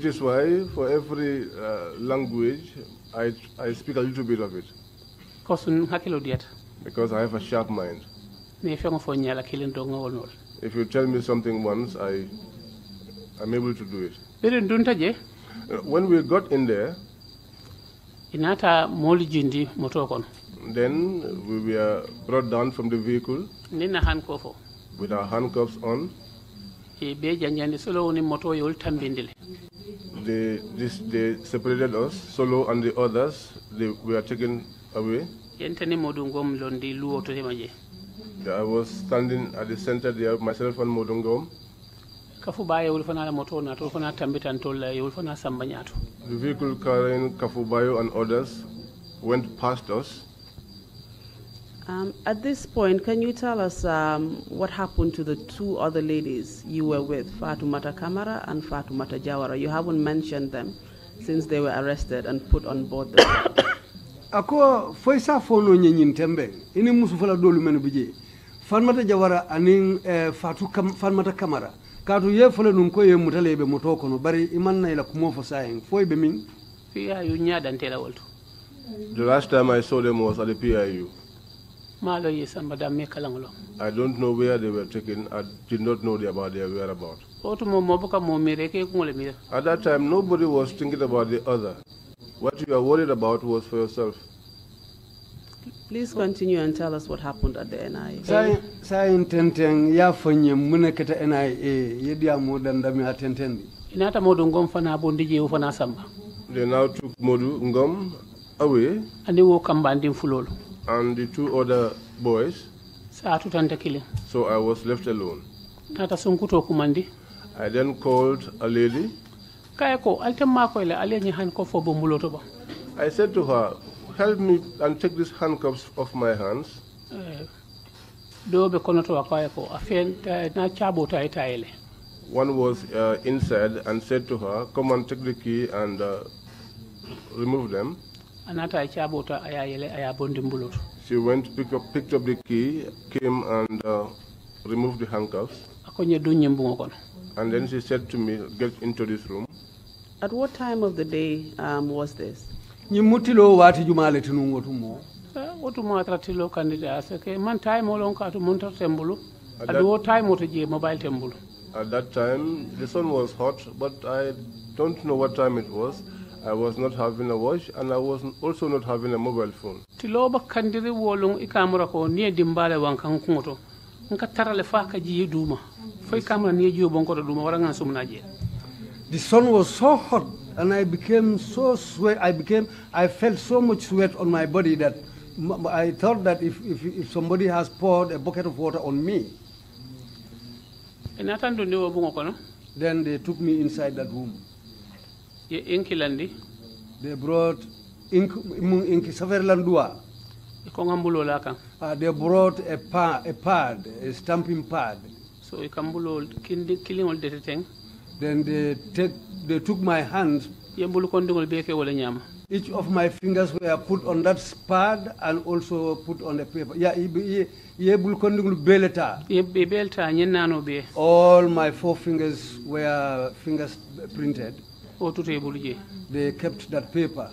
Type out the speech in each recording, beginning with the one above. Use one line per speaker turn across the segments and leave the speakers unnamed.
is why for every language, I speak a little bit of it. Because I have a sharp mind. If you tell me something once, I'm able to do it. When we got in there, then we were brought down from the vehicle with our handcuffs on. They separated us, Solo and the others, they were taken away. I was standing at the center there, myself and Modungom. The vehicle carrying Kafubayo and others went past us.
At this point, can you tell us what happened to the two other ladies you were with, Fatoumata Kamara and Fatoumata Jawara? You haven't mentioned them since they were arrested and put on board the ship.
Ako foisa fono nyenyin tembe ini musu fala dolu menu bije Fatoumata Jawara aning Fatoumata Kamara kadu ye fala num ko ye mutale be moto kono bari imanna ila kumo fo sayeng foy be min
PIU nyadantela wolto. The last time I saw them was at the PIU. I don't know where they were taken. I did not know about their whereabouts. At that time, nobody was thinking about the other. What you are worried about was for yourself.
Please continue and tell us what happened at the NIA.
They now took Modu Ngom away. And the two other boys. So I was left alone. I then called a lady. I said to her, help me and take these handcuffs off my hands. One was inside and said to her, come and take the key and remove them. She went, picked up the key, came and removed the handcuffs. And then she said to me, get into this room.
At what time of the day was this?
At that time, the sun was hot, but I don't know what time it was. I was not having a watch, and I was also not having a mobile phone. The
sun was so hot, and I became so sweat. I felt so much sweat on my body that I thought that if somebody has poured a bucket of water on me, then they took me inside that room. They brought inki saverlandua. They brought a pad, a stamping pad.
So
then they took my hands. Each of my fingers were put on that pad and also put on the paper. All my 4 fingers were fingers printed. They kept that paper.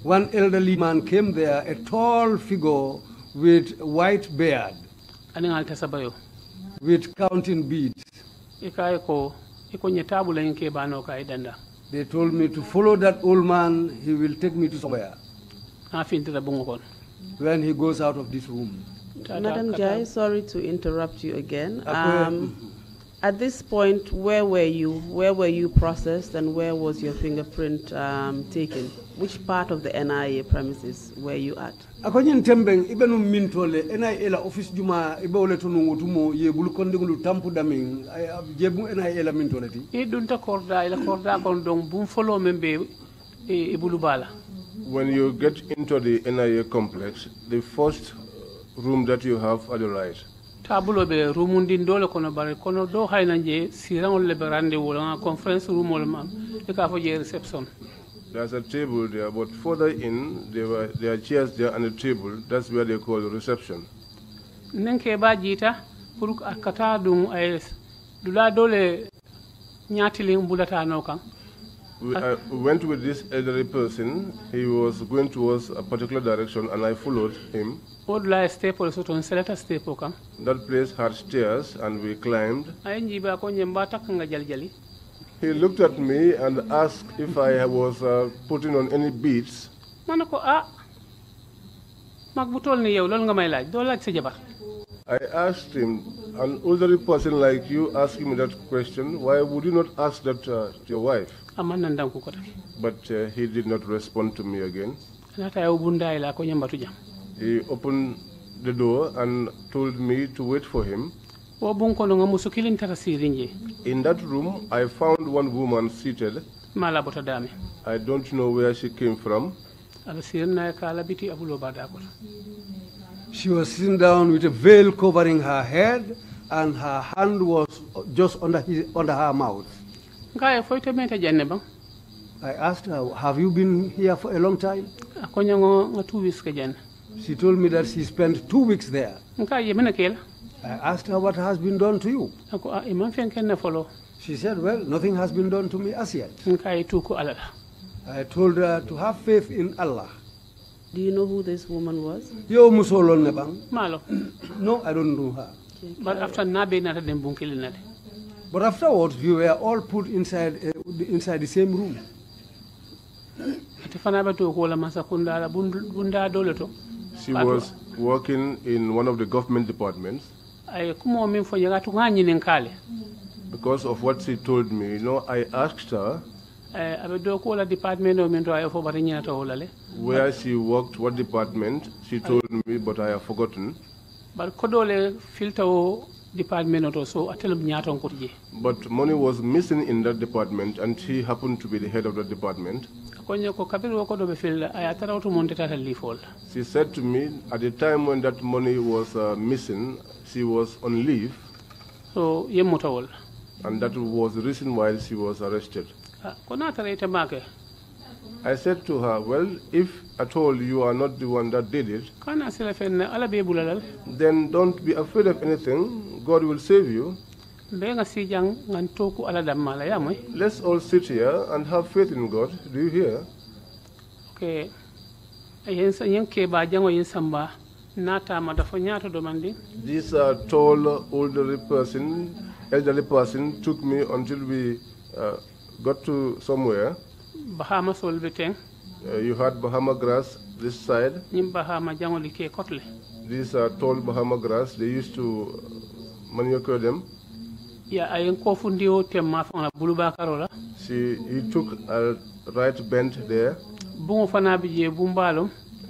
One elderly man came there, a tall figure with white beard, with counting beads. They told me to follow that old man, he will take me to somewhere when he goes out of this room.
Madam Njie, sorry to interrupt you again. At this point, where were you? Where were you processed, and where was your fingerprint taken? Which part of the NIA premises were you at?
Akonyin tembeng ibenu mintole NIA la office juma ibole tunu wutumo ye bulu kondingulu tampu daming jebu NIA la mintole ti.
Dunta korda ila korda kondong bum follow membe ibulu bala. When you get into the NIA complex, the first room that you have at the right. Tabulo be rumundin dole kono bare kono do hayna je sirangol le berande wala conference room wala mam e ka fo je reception. There's a table there, but further in there are chairs there and a table. That's where they call the reception. Nenke ba jita pour akata dum ay Dula dole nyatiling bulata no kan. I went with this elderly person. He was going towards a particular direction, and I followed him. That place had stairs, and we climbed. He looked at me and asked if I was putting on any beads. I asked him, an elderly person like you asking me that question, why would you not ask that to your wife? But he did not respond to me again. He opened the door and told me to wait for him. In that room, I found one woman seated. I don't know where she came from.
She was sitting down with a veil covering her head, and her hand was just under her mouth. I asked her, have you been here for a long time? She told me that she spent 2 weeks there. I asked her what has been done to you. She said, well, nothing has been done to me as yet. I told her to have faith in Allah.
Do you know who this woman was?
Yo musolon ne bang?
Malo.
No, I don't know her.
But after nabe na dem bunkili na.
But afterwards, we were all put inside the same room.
She was working in one of the government departments. Because of what she told me, you know, I asked her where she worked, what department. She told me, but I have forgotten. But money was missing in that department, and she happened to be the head of that department. She said to me, at the time when that money was missing, she was on leave. And that was the reason why she was arrested. I said to her, well, if at all you are not the one that did it, then don't be afraid of anything. God will save you. Let's all sit here and have faith in God. Do you hear? Okay. This tall, elderly person took me until we got to somewhere. You had Bahama grass this side. These are tall Bahama grass. They used to manucure them. He took a right bend there.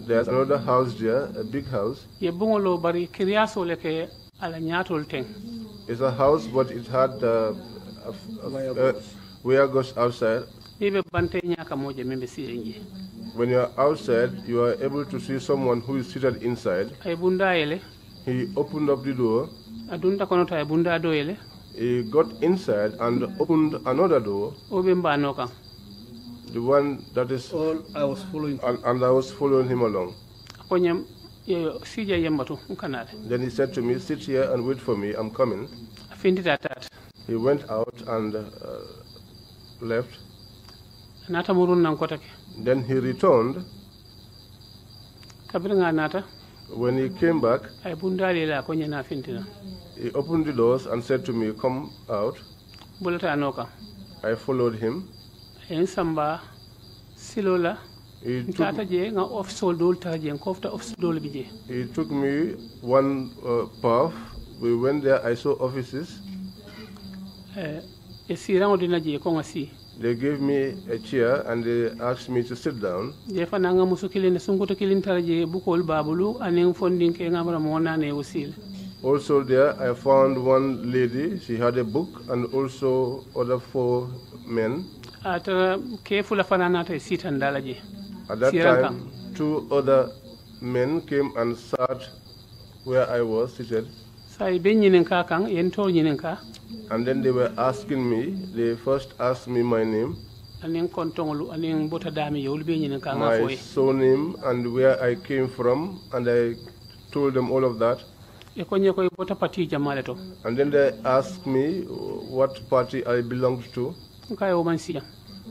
There's another house there, a big house. It's a house, but it had wire goes outside. When you are outside, you are able to see someone who is seated inside. He opened up the door. He got inside and opened another door. The one that is all I was following. And I was following him along. Then he said to me, sit here and wait for me, I'm coming. He went out and left. Then he returned. When he came back, he opened the doors and said to me, come out. I followed him. He took me one path. We went there, I saw offices. They gave me a chair and they asked me to sit down. Also there, I found one lady. She had a book and also other 4 men. At that time, 2 other men came and sat where I was seated. And then they were asking me, they first asked me my name, my surname, and where I came from, and I told them all of that. And then they asked me what party I belonged to.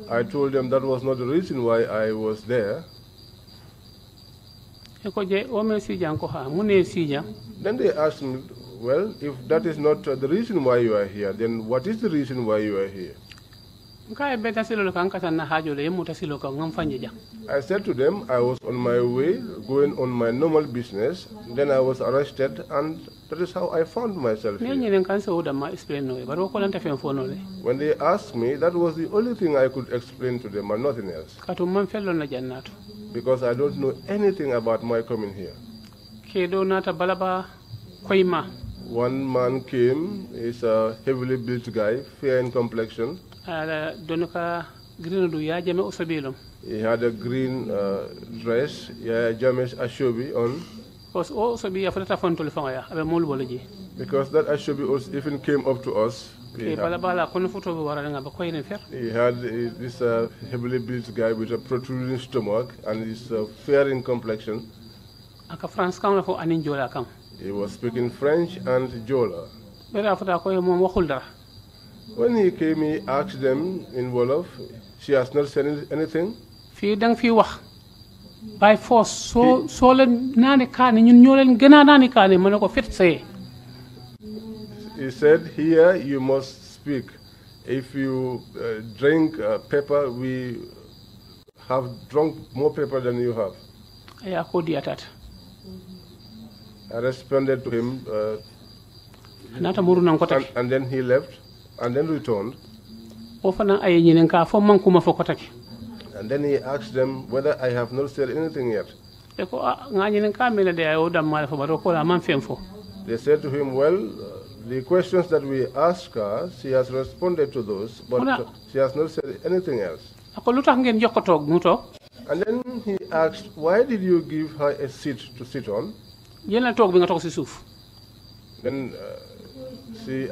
I told them that was not the reason why I was there. Then they asked me, well, if that is not the reason why you are here, then what is the reason why you are here? I said to them, I was on my way, going on my normal business. Then I was arrested, and that is how I found myself here. When they asked me, that was the only thing I could explain to them, and nothing else. Because I don't know anything about my coming here. One man came, he's a heavily built guy, fair in complexion. He had a green dress, James Ashobi on. Because that Ashobi also even came up to us. He had this heavily built guy with a protruding stomach and his fair in complexion. He was speaking French and Jola. When he came, he asked them in Wolof, she has not said anything. By force, he said, here you must speak. If you drink pepper, we have drunk more pepper than you have. I responded to him, and then he left, and then returned. And then he asked them whether I have not said anything yet. They said to him, well, the questions that we asked her, she has responded to those, but she has not said anything else. And then he asked, why did you give her a seat to sit on? Then he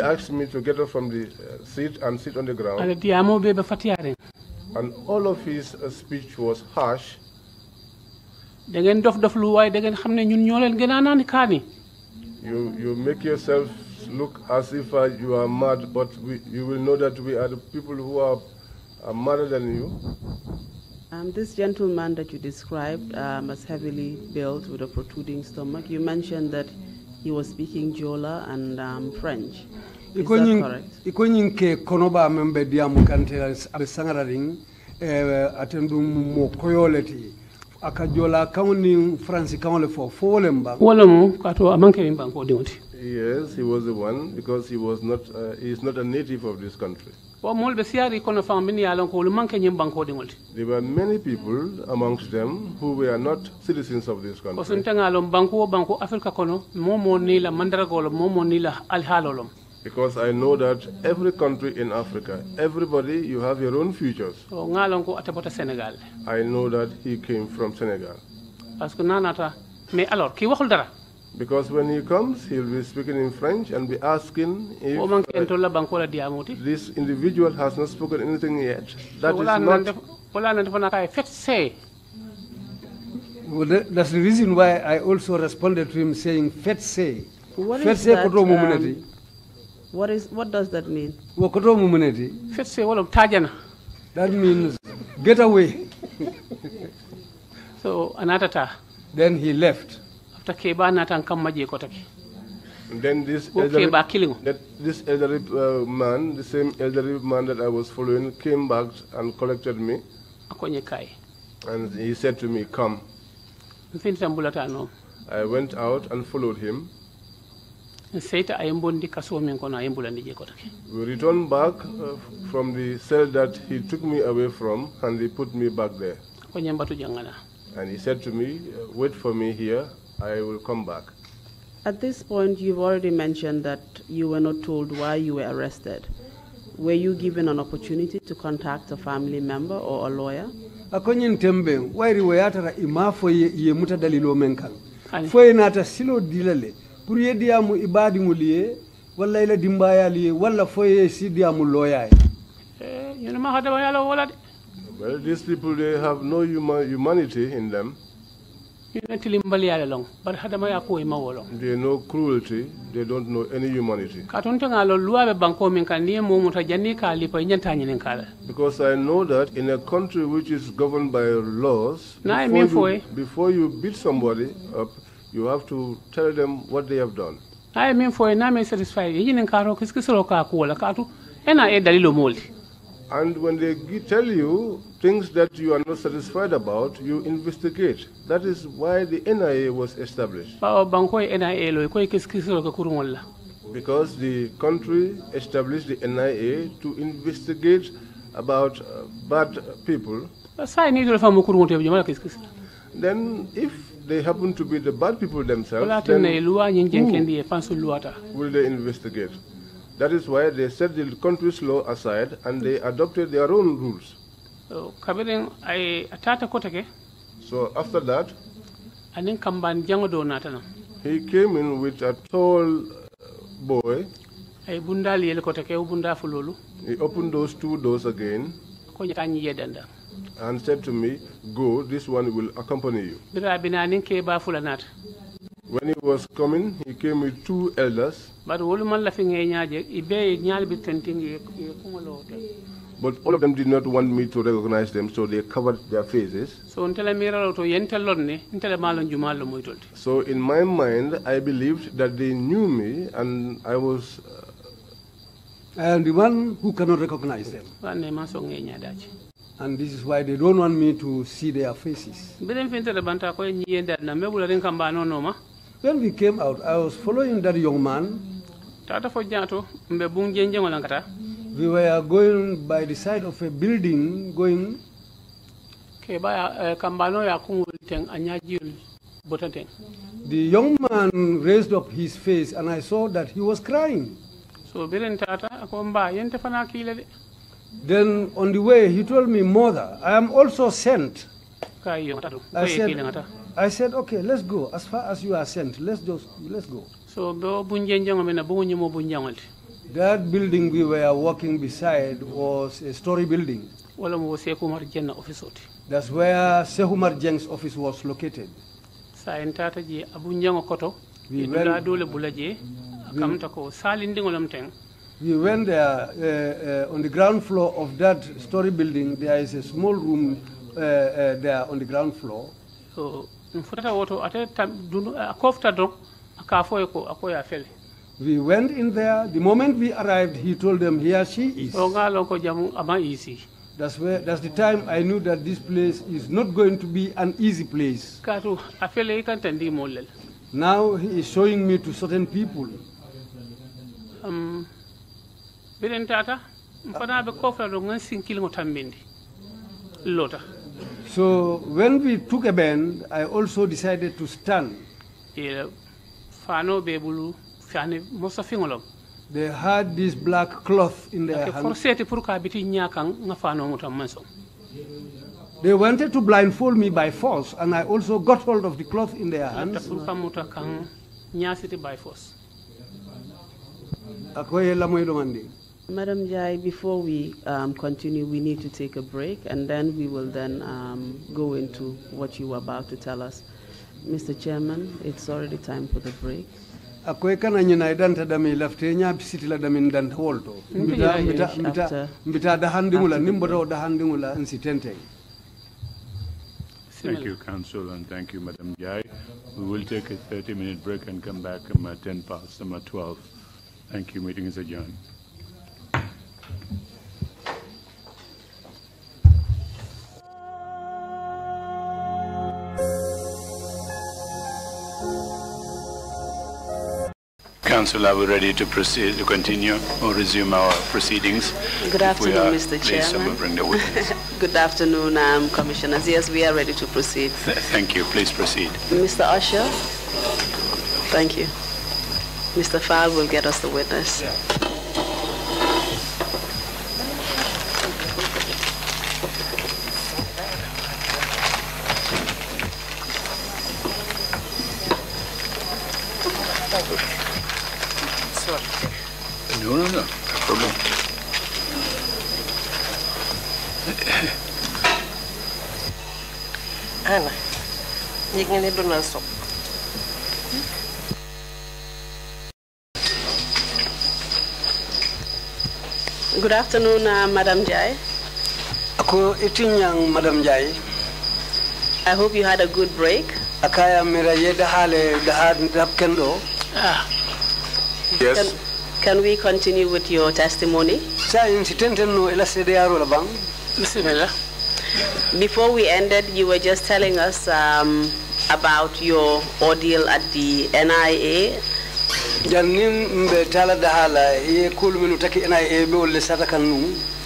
asked me to get up from the seat and sit on the ground. And all of his speech was harsh. You make yourself look as if you are mad, but you will know that we are the people who are madder than you.
This gentleman that you described as heavily built with a protruding stomach, you mentioned that he was speaking Jola and French. Is that correct?
Ikonyin konoba membe diamu kantela abesangararing atendum mo koyoleti akajola kawni France kawle for folemba.
Wolomu kato amanke mbanko dinti. Yes, he was the one because he is not a native of this country. There were many people amongst them who were not citizens of this country. Because I know that every country in Africa, everybody, you have your own futures. I know that he came from Senegal. Because when he comes, he'll be speaking in French and be asking if this individual has not spoken anything yet. That is not...
Well, that's the reason why I also responded to him saying, "Fet say."
What does that mean?
That means get away.
So another.
Then he left.
And then this elderly man, the same elderly man that I was following, came back and collected me. And he said to me, come. I went out and followed him. We returned back from the cell that he took me away from, and he put me back there. And he said to me, wait for me here, I will come back.
At this point, you've already mentioned that you were not told why you were arrested. Were you given an opportunity to contact a family member or a lawyer?
Akonyin tembe wairi wayatara imafo ye mutadalilo menkan. Foye nata silo dilale. Pour ye diamu ibadi muliye wala ila dimbaya liye wala foye si diamu lawyer.
Well, these people, they have no humanity in them. They know cruelty, they don't know any humanity. Because I know that in a country which is governed by laws, before you beat somebody up, you have to tell them what they have done. I mean, for a satisfied, and when they tell you things that you are not satisfied about, you investigate. That is why the NIA was established. Because the country established the NIA to investigate about bad people. Then if they happen to be the bad people themselves, then who will they investigate? That is why they set the country's law aside and they adopted their own rules. So after that, he came in with a tall boy. He opened those two doors again and said to me, "Go, this one will accompany you." When he was coming, he came with two elders. But all of them did not want me to recognize them, so they covered their faces. So in my mind, I believed that they knew me, and I was...
I am the one who cannot recognize them. And this is why they don't want me to see their faces. When we came out, I was following that young man. We were going by the side of a building, going. The young man raised up his face, and I saw that he was crying. Then on the way, he told me, "Mother, I am also sent." I said, "Okay, let's go. As far as you are sent, let's go." So that building we were walking beside was a story building. That's where Sehumar Jeng's office was located. We went there on the ground floor of that story building. There is a small room there on the ground floor. We went in there. The moment we arrived, he told them, "Here she is." That's the time I knew that this place is not going to be an easy place. Now he is showing me to certain people. So when we took a bend, I also decided to stand. They had this black cloth in their hands. They wanted to blindfold me by force, and I also got hold of the cloth in their hands.
Madam Njie, before we continue, we need to take a break, and then we will then go into what you were about to tell us. Mr. Chairman, it's already time for the break.
Akoy kana nyina idanta dami lafte nya bisiti la dami ndanta wolto mbita da handingula nimboto da handingula insitente.
Thank you, Council, and thank you, Madam Njie. We will take a 30-minute break and come back at 10 past 12. Thank you. Meeting is adjourned. Council, are we ready to proceed, to continue or resume our proceedings?
Good afternoon, Mr. Chairman.
Bring the witness.
Good afternoon, Commissioners. Yes, we are ready to proceed.
Thank you. Please proceed.
Mr. Usher, thank you. Mr. Fowle will get us the witness.
Yeah. No problem.
Anna,
Good afternoon, Madam Njie.
Ako itinyang Madam Njie.
I hope you had a good break.
Akaya miraye dahale dahad kendo.
Yes.
Can we continue with your testimony?
Sa incident no ela sedearo labang.
Bismillah. Before we ended, you were just telling us about your ordeal at the NIA.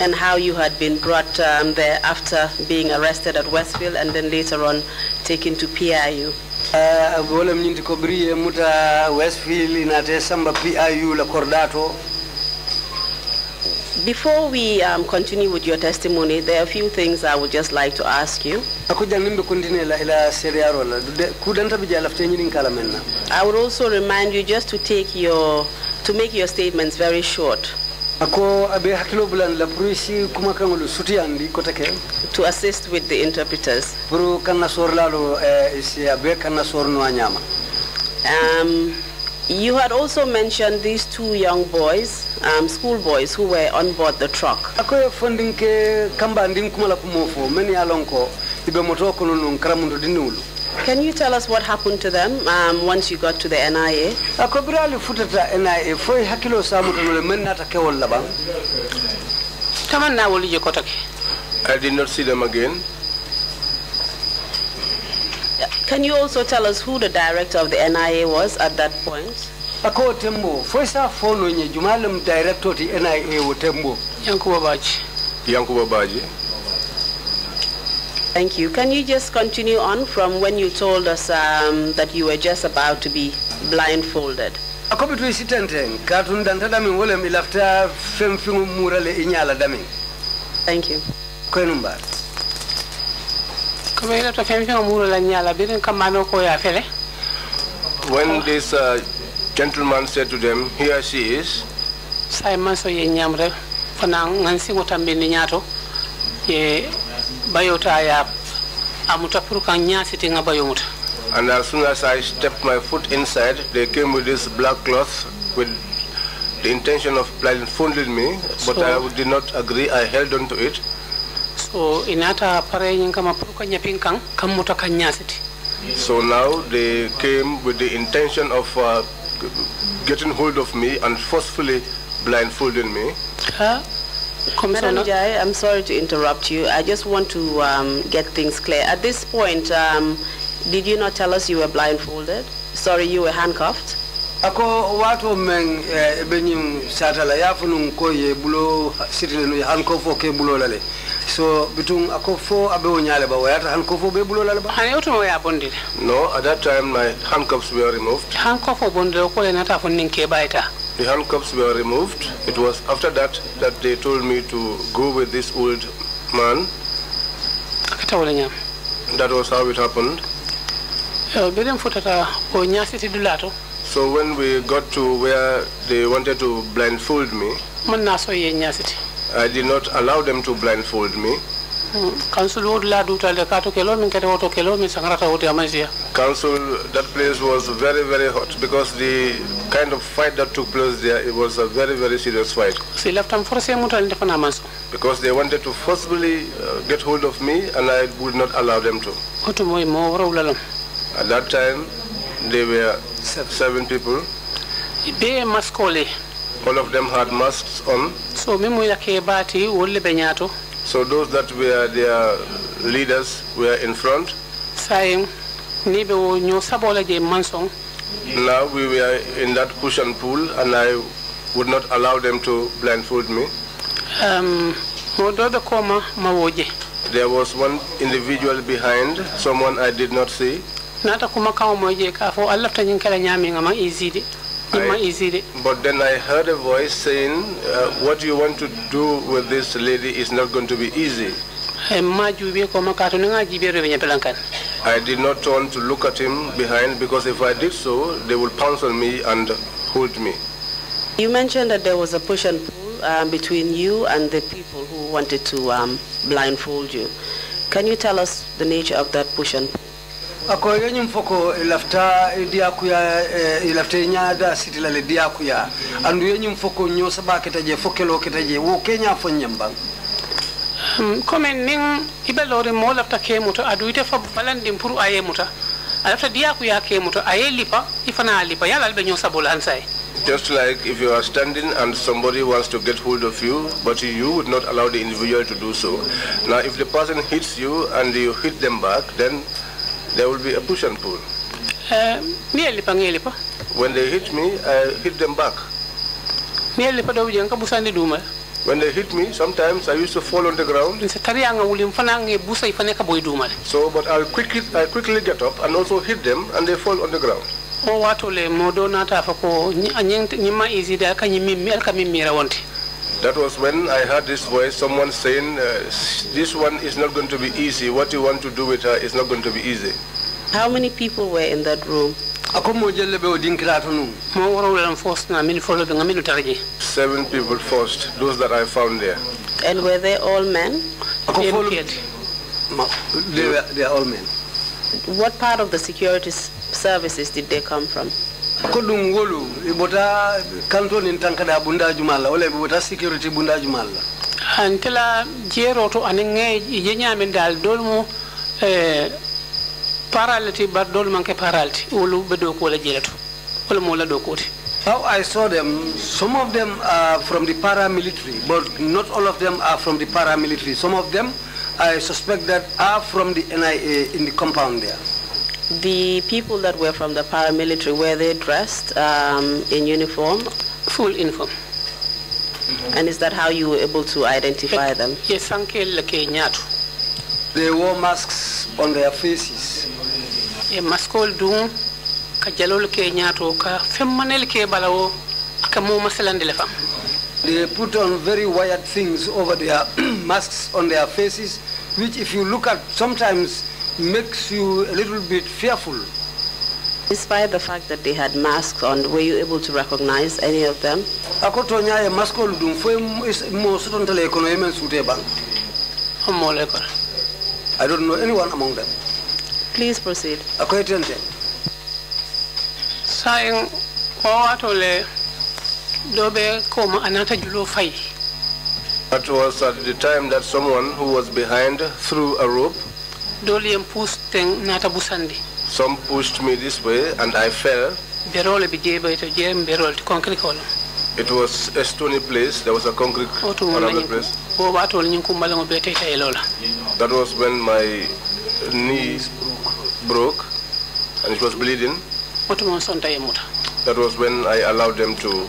And
how you had been brought there after being arrested at Westfield and then later on taken to PIU. Before we continue with your testimony, there are a few things I would just like to ask you. I would also remind you just to make your statements very short. To assist with the interpreters. You had also mentioned these two young boys, schoolboys, who were on board the truck. Can you tell us what happened to them once you got to the NIA?
I did not see them again.
Can you also tell us who the director of the NIA was at that point?
Yankuba Baji.
Thank you. Can you just continue on from when you told us that you were just about to be blindfolded? Thank you.
When this gentleman said to them, here she is, and as soon as I stepped my foot inside, they came with this black cloth with the intention of blindfolding me, but I did not agree. I held on to it.
So
So now they came with the intention of getting hold of me and forcefully blindfolding me.
Madam Njie, I'm sorry to interrupt you. I just want to get things clear. At this point, did you not tell us you were blindfolded? Sorry, you were handcuffed?
Ako watu men benyim satala yafunun ko ye bulo sitilenu handcuff ke bulo lale. So between ako fo abe onyale ba wayata handcuff be bulo lale ba.
Hani oto mo ya bondile.
No, at that time my handcuffs were removed.
Handcuff bondile ko le nata fon ninke baita.
The handcuffs were removed. It was after that that they told me to go with this old man. That was how it happened. So when we got to where they wanted to blindfold me, I did not allow them to blindfold me. Council, that place was very, very hot because the kind of fight that took place there, it was a very, very serious fight. Because they wanted to forcibly get hold of me and I would not allow them to. At that time, there were 7 people. All of them had masks on. So those that were their leaders were in front. Now we were in that push and pull and I would not allow them to blindfold me. There was one individual behind, someone I did not see. But then I heard a voice saying, what you want to do with this lady is not going to be easy. I did not turn to look at him behind because if I did so, they would pounce on me and hold me.
You mentioned that there was a push and pull between you and the people who wanted to blindfold you. Can you tell us the nature of that push and pull?
ako yenyum foko lafta diakuya lafta nyaada siti la diakuya andu yenyum foko nyosa ba ketaje fokelo ketaje wo Kenya fo nyamba
comme ning ibelore mo lafta kemuto aduite fa balandim pour ayemuta alafta diakuya kemuto ayelipa ifana lipa yala albe nyosa bolansai.
Just like if you are standing and somebody wants to get hold of you, but you would not allow the individual to do so. Now, if the person hits you and you hit them back, then there will be a push and pull. When they hit me, I hit them back. When they hit me, sometimes I used to fall on the ground. So, but I quickly get up and also hit them, and they fall on the ground. That was when I heard this voice, someone saying, this one is not going to be easy. What you want to do with her is not going to be easy.
How many people were in that room?
7 people first, those that I found there.
And were they all men?
They are all men.
What part of the security services did they come from?
Kodum wolu ibota kanton in tankada bunda jumala wala ibota security bunda jumala
antela jeroto anenge yenya men dal dolmo parality bar dolman ke paralty wolu bedo ko la jeleto wala mo la do koti.
How I saw them, some of them are from the paramilitary, but not all of them are from the paramilitary. Some of them I suspect that are from the NIA in the compound there.
The people that were from the paramilitary, were they dressed in uniform?
Full uniform.
And is that how you were able to identify them?
Yes,
they wore masks on their faces. They put on very wired things over their masks on their faces, which if you look at sometimes makes you a little bit fearful.
Despite the fact that they had masks on, were you able to recognize any of them?
I don't know anyone among them.
Please proceed.
That
was at the time that someone who was behind threw a rope. Some pushed me this way and I fell. It was a stony place. There was a concrete around the place. That was when my knee broke and it was bleeding. That was when I allowed them to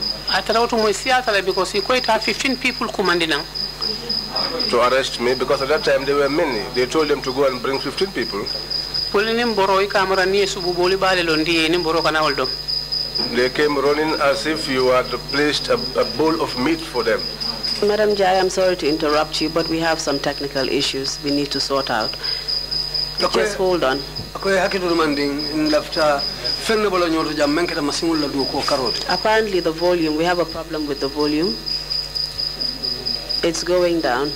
arrest me, because at that time there were many. They told them to go and bring 15 people. They came running as if you had placed a bowl of meat for them.
Madam Njie, I'm sorry to interrupt you, but we have some technical issues we need to sort out. Just hold on. Apparently the volume, we have a problem with the volume. It's going down.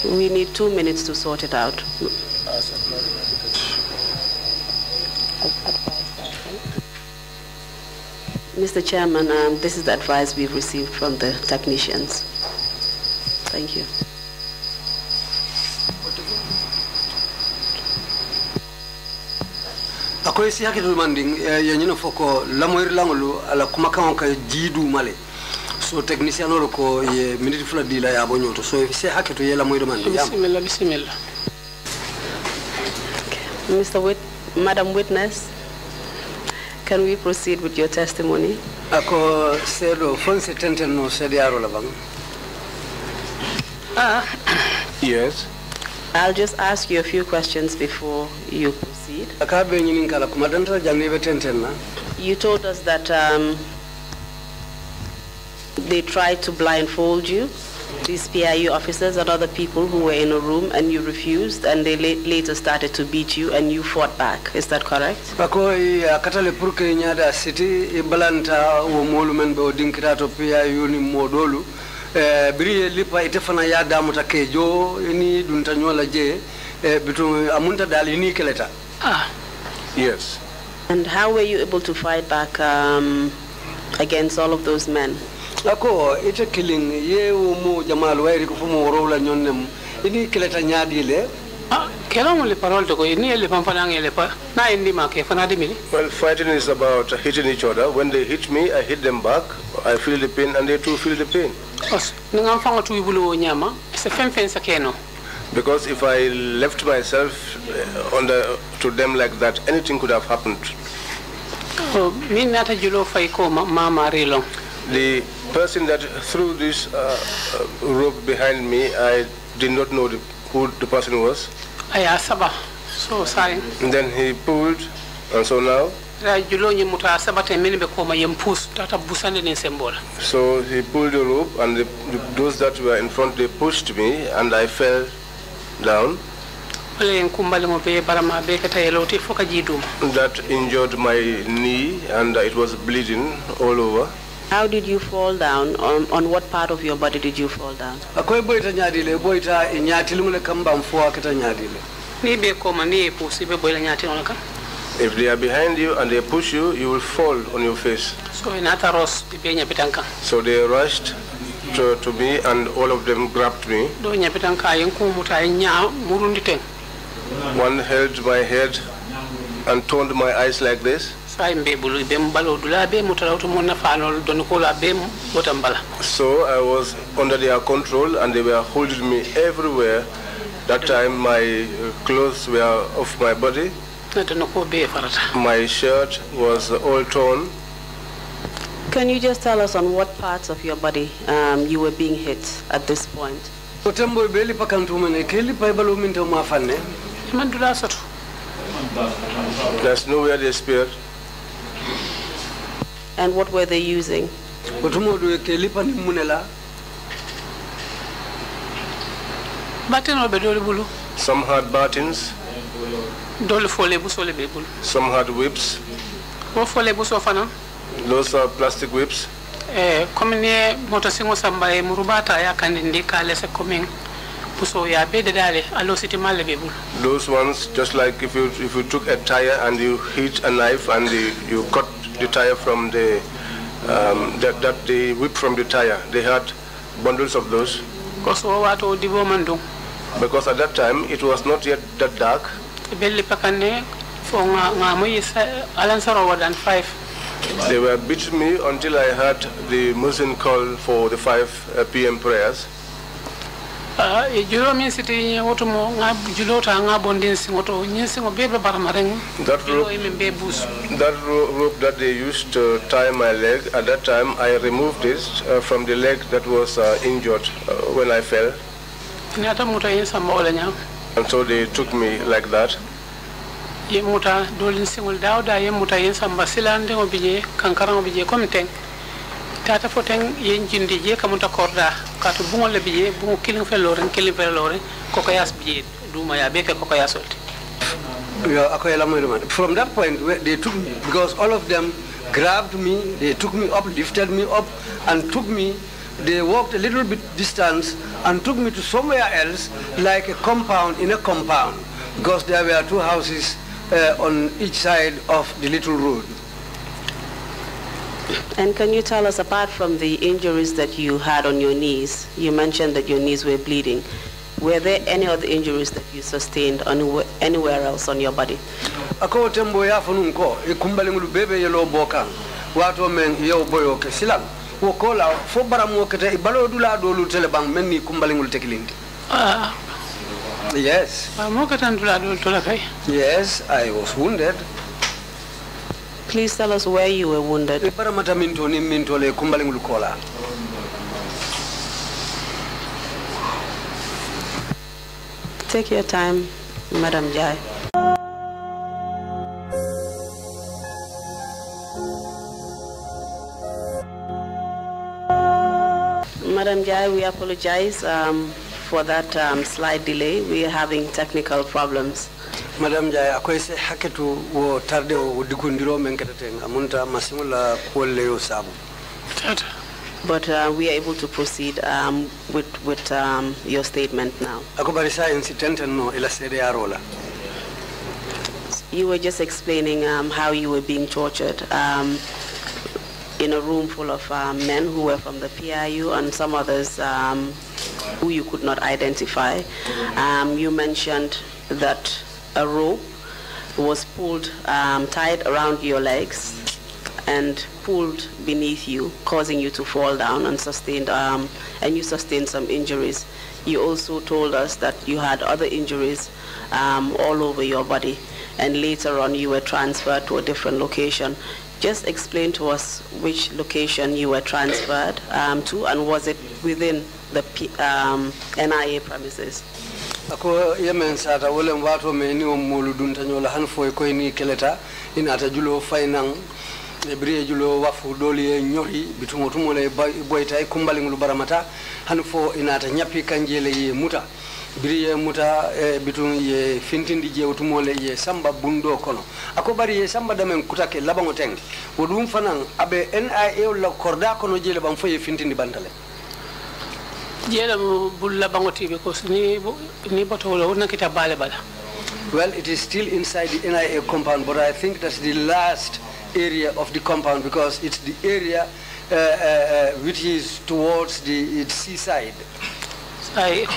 We need 2 minutes to sort it out. Mr. Chairman, this is the advice we've received from the technicians. Thank you.
Akoy si hakitul manding yenyino foko lamoyir langolu ala kumakan ka jidu male so technicien olo ko ye minute fula dila ya bonyoto so si hakitu ye lamoyir manding
bismillah bismillah.
Okay. Madam Witness, can we proceed with your testimony?
Ako sedo fonse tenten no sediaro labang.
Yes.
I'll just ask you a few questions before you proceed. You told us that they tried to blindfold you, these PIU officers and other people who were in a room, and you refused, and they later started to beat you, and you fought back. Is that correct?
Biri lipa itefana ya damu takejo ini duntanyola je between amunta dalini keleta.
Yes.
And how were you able to fight back against all of those men?
Ako ite killing ye mo jamal wairi ko fumo rola nyonnem ini keleta nyaadi le.
Well,
fighting is about hitting each other. When they hit me, I hit them back. I feel the pain, and they too feel the pain. Because if I left myself to them like that, anything could have happened. The person that threw this rope behind me, I did not know who the person was.
So sorry.
And then he pulled, and so now. So he pulled the rope, and those that were in front, they pushed me, and I fell down. That injured my knee, and it was bleeding all over.
How did you fall down? On what part of your body did you fall down?
If they are behind you and they push you, you will fall on your face. So they rushed to me, and all of them grabbed me. One held my head and turned my eyes like this. So I was under their control, and they were holding me everywhere. That time my clothes were off my body. My shirt was all torn.
Can you just tell us on what parts of your body you were being hit at this point?
There's nowhere they spared.
And what were they using?
Some had batons. Some had whips. Those are plastic whips. Those ones, just like if you took a tire and you hit a knife and you cut the tire from the the whip from the tire. They had bundles of those. Because at that time it was not yet that dark. They were beating me until I heard the Muslim call for the 5 p.m. prayers. That rope that they used to tie my leg, at that time I removed it from the leg that was injured when I fell. And so they took me like that.
Tata foteng yenjindi je kamunta korda katu bungol biye bungo killing feloren kokayas biye duma ya beke kokayasolti.
From that point they took me, because all of them grabbed me, they took me up, lifted me up and took me. They walked a little bit distance and took me to somewhere else, like a compound in a compound, because there were 2 houses on each side of the little road.
And can you tell us, apart from the injuries that you had on your knees, you mentioned that your knees were bleeding, were there any other injuries that you sustained anywhere else on your body?
Ako tembo ya fununko ikumbalingulu bebe yelo boka wato men yow boyoke silam wokola fo baram wokete ibalo dula dolu telebang menni kumbalingulu tekilindi. Yes. Yes, I was wounded.
Please tell us where you were wounded. Take your time, Madam Njie. Madam Njie, we apologize for that slight delay. We are having technical problems.
Madam Njie, akoy se haketu wo tarde wo dikundiro men ketaten amunta masimula kolle yo sabu.
But we are able to proceed with your statement now. You were just explaining how you were being tortured in a room full of men who were from the PIU and some others who you could not identify. You mentioned that a rope was pulled, tied around your legs and pulled beneath you, causing you to fall down and you sustained some injuries. You also told us that you had other injuries all over your body, and later on you were transferred to a different location. Just explain to us which location you were transferred to, and was it within the NIA premises?
Ako yemen sata wolem wato me ni o molu dun tanyola han fo ko ni keleta ina ta julo faynang e briye julo wafu doli e nyori bitumo tumo le boyta e kumbali ngulu baramata han fo ina ta nyapi kanjele ye muta briye muta e bitun ye fintindi jewtumo le ye samba bundo kono ako bari ye samba damen kutake labango teng wodum fanan abe NIA la korda kono jele bam fo ye fintindi bantale.
Well,
it is still inside the NIA compound, but I think that's the last area of the compound because it's the area which is towards the seaside. And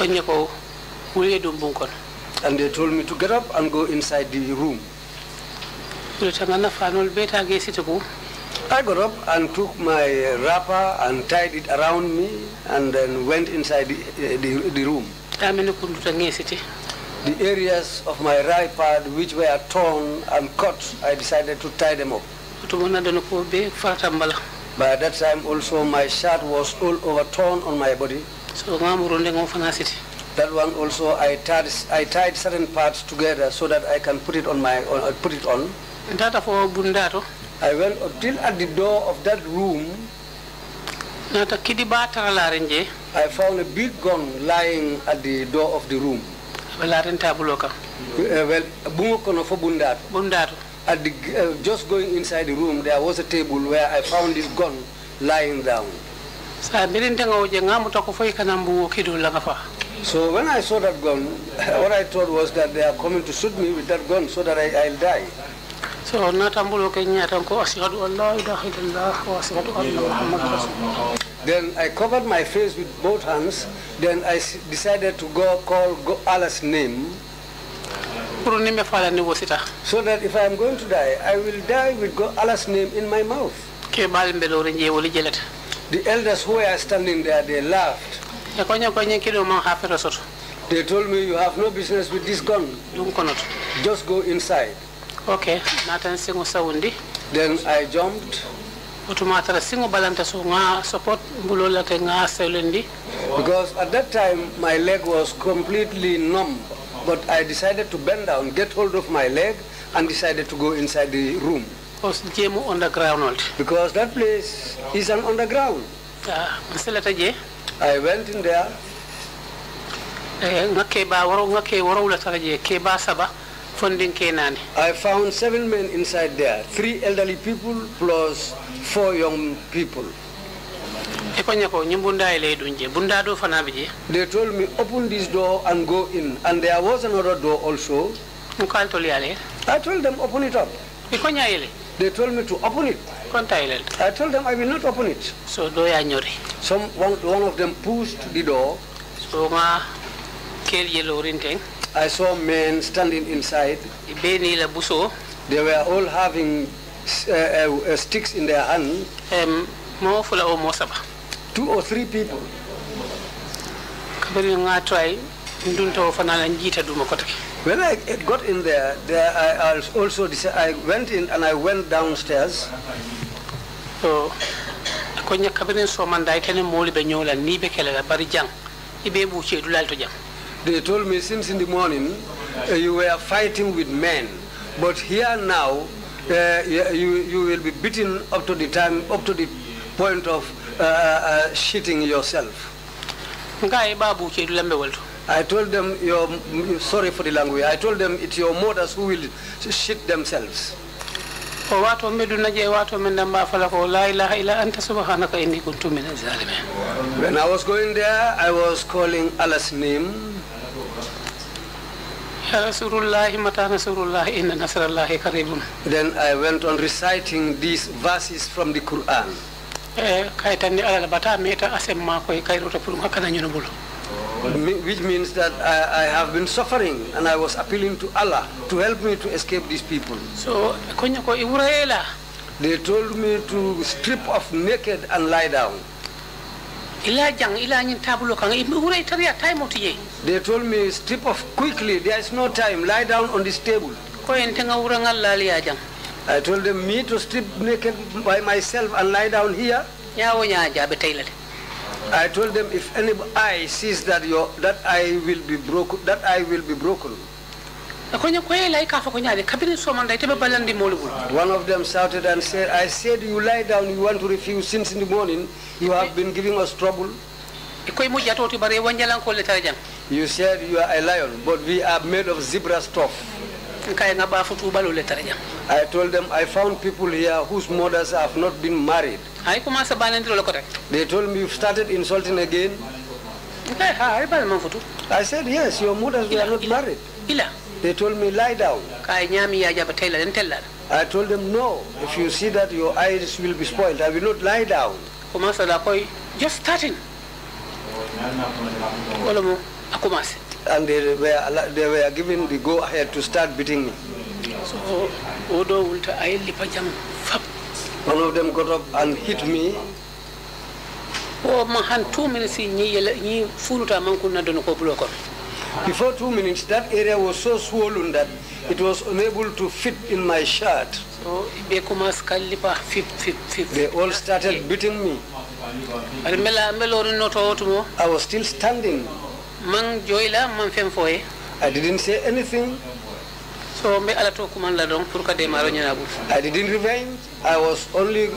they told me to get up and go inside the room. I got up and took my wrapper and tied it around me and then went inside the room. The areas of my right part which were torn and cut, I decided to tie them up. By that time also my shirt was all over torn on my body. That one also I tied certain parts together so that I can put it on. I went until at the door of that room. I found a big gun lying at the door of the room. Just going inside the room, there was a table where I found this gun lying down. So when I saw that gun, what I thought was that they are coming to shoot me with that gun so that I'll die. So then I covered my face with both hands. Then I decided to go call Allah's name. So that if I am going to die, I will die with Allah's name in my mouth. The elders who were standing there, they laughed. They told me, you have no business with this gun. Just go inside.
Okay.
Then I jumped. Because at that time my leg was completely numb, but I decided to bend down, get hold of my leg, and decided to go inside the room. Because that place is an underground. I went in there. I found 7 men inside there, 3 elderly people plus 4 young people. They told me, open this door and go in. And there was another door also. I told them, open it up. They told me to open it. I told them I will not open it. So one of them pushed the door. I saw men standing inside. They were all having sticks in their hand. 2 or 3 people. When I got in there, I also decided, I went in and I went downstairs. So, they told me since in the morning you were fighting with men, but here now you will be beaten up to the point of shitting yourself. I told them, sorry for the language, I told them it's your mothers who will shit themselves.
wato meduna je wato men namba fala ko la ilaha illa anta subhanaka inni kuntu minaz zalimin.
When I was going there, I was calling Allah's name.
Ya Rasulullah mata nasrullah inna nasrallahi qaribun.
Then I went on reciting these verses from the Quran.
Kaytani ala bata meta asemma koy kayrota pour makana ñuno bulo.
Which means that I have been suffering, and I was appealing to Allah to help me to escape these people.
So konya ko iwurela.
They told me to strip off naked and lie down.
Ila jang ila ñin tabulo kan iwure tariya time otiye.
They told me strip off quickly, there is no time, lie down on this table.
Ko ente nga wura ngal liya jang.
I told them me to strip naked by myself and lie down here.
Nyawo nyaaja be taylale.
I told them if any eye sees that that eye will be broken, that eye will be broken. One of them shouted and said, I said you lie down, you want to refuse since in the morning, you have been giving us trouble. You said you are a lion, but we are made of zebra stuff. I told them I found people here whose mothers have not been married. They told me you've started insulting again. I said yes, your mothers were not married. They told me lie down. I told them no, if you see that your eyes will be spoiled, I will not lie down.
Just starting.
And they were given the go ahead to start beating me.
So one
of them got up and hit me. Before 2 minutes, that area was so swollen that it was unable to fit in my shirt.
So they
all started beating me. I was still standing. I didn't say anything.
So I
didn't revenge. I was only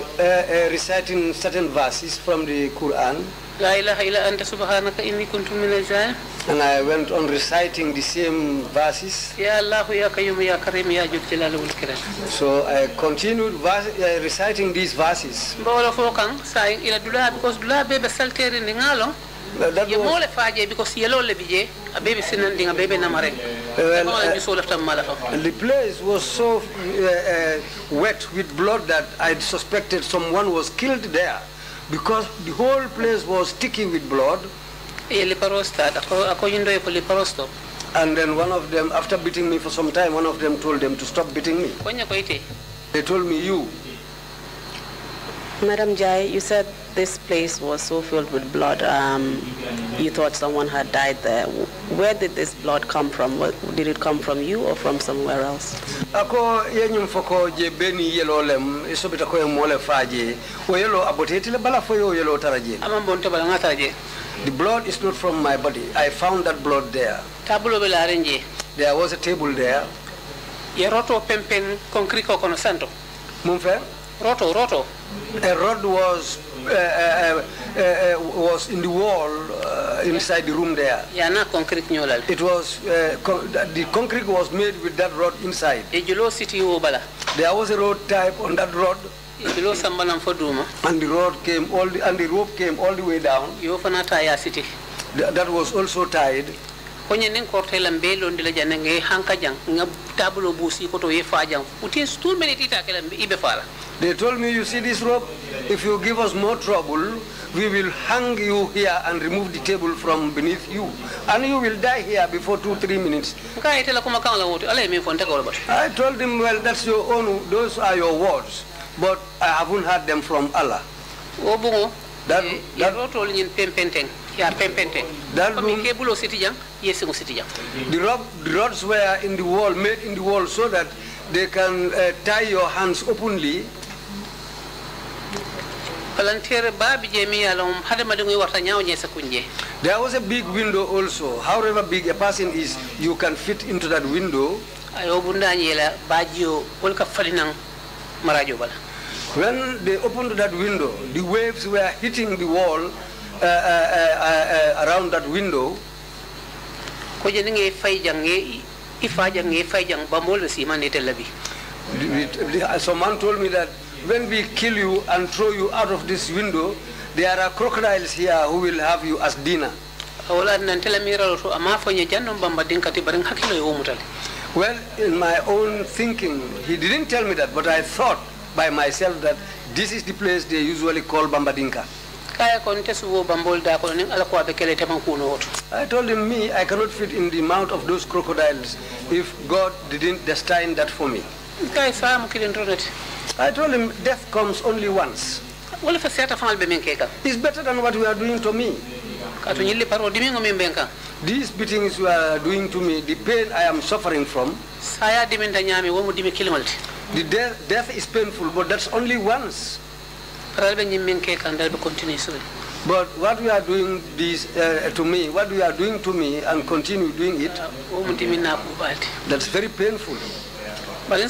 reciting certain verses from the Quran.
La ilaha illa anta subhanaka inni kuntu minaz zalimin.
And I went on reciting the same verses.
Ya Allah ya Qayyum ya Karim ya Jul Jalali wal Ikram.
So I continued reciting these verses.
Because dula bebe saltere ni ngalo. Ye mole faje because yellow le bije a baby sinanding a baby namare.
The place was so wet with blood that I suspected someone was killed there, because the whole place was sticky with blood. And then one of them, after beating me for some time, one of them told them to stop beating me. They told me, you.
Madam Njie, you said this place was so filled with blood. You thought someone had died there. Where did this blood come from? Did it come from you or from somewhere else?
Ako yenyum foko je beni yelo lem isobita ko mole faje o yelo aboteti le bala fo yo yelo taraje.
Amambonte bala ngataje.
The blood is not from my body. I found that blood there.
Tabulo bela renje.
There was a table there.
Ye roto pempen concrete ko kono santo.
Mumfe?
Roto.
A rod was in the wall inside the room there. It was the concrete was made with that rod inside. There was a rope type on that rod. And the rope came all the way down. That was also tied. They told me, you see this rope, if you give us more trouble, we will hang you here and remove the table from beneath you. And you will die here before 2-3 minutes. I told them, well, that's your own, those are your words. But I haven't heard them from Allah. The rods were in the wall, made in the wall so that they can tie your hands openly.
There
was a big window also. However big a person is, you can fit into that window. When they opened that window, the waves were hitting the wall around that window. Someone told me that when we kill you and throw you out of this window, there are crocodiles here who will have you as dinner. Well, in my own thinking, he didn't tell me that, but I thought by myself that this is the place they usually call Bambadinka. I told him, I cannot fit in the mouth of those crocodiles if God didn't destine that for me. I told him, death comes only once. It's better than what you are doing to me. These beatings you are doing to me, the pain I am suffering from, the death is painful, but that's only once. But what you are doing this to me, what you are doing to me and continue doing it, that's very painful. But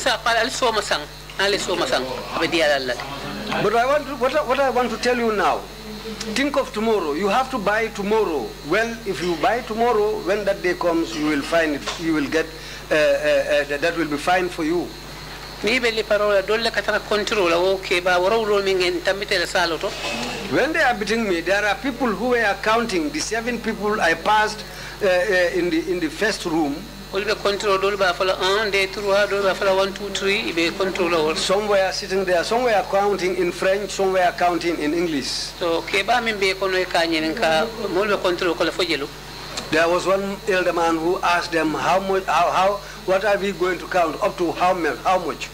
what I want to tell you now, think of tomorrow. You have to buy tomorrow. Well, if you buy tomorrow, when that day comes, you will find it. You will get that will be fine for you. When they are beating me, there are people who were counting the 7 people I passed in the first room. Some were sitting there, some were counting in French, some were counting in English. There was one elder man who asked them what are we going to count, up to how much?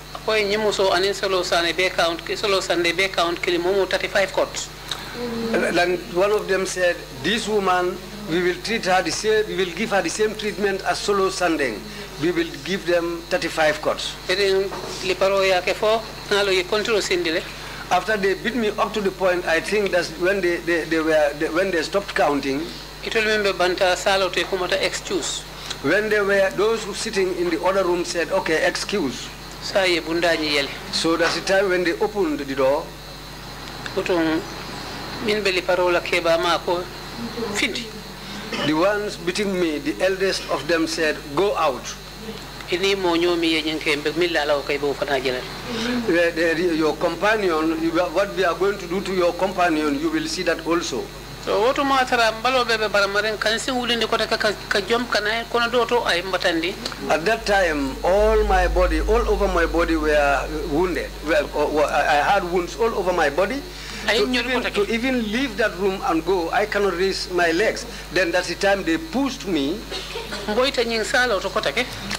Then one of them said, this woman, we will treat her the same, we will give her the same treatment as Solo Sandeng. We will give them 35 cots. After they beat me up to the point, I think that's when when they stopped counting. When they were, those who sitting in the other room said, okay, excuse. So that's the time when they opened the door. The ones beating me, the eldest of them said, go out. Your companion, what we are going to do to your companion, you will see that also. At that time, all over my body were wounded. I had wounds all over my body. To even leave that room and go, I cannot raise my legs. Then that's the time they pushed me.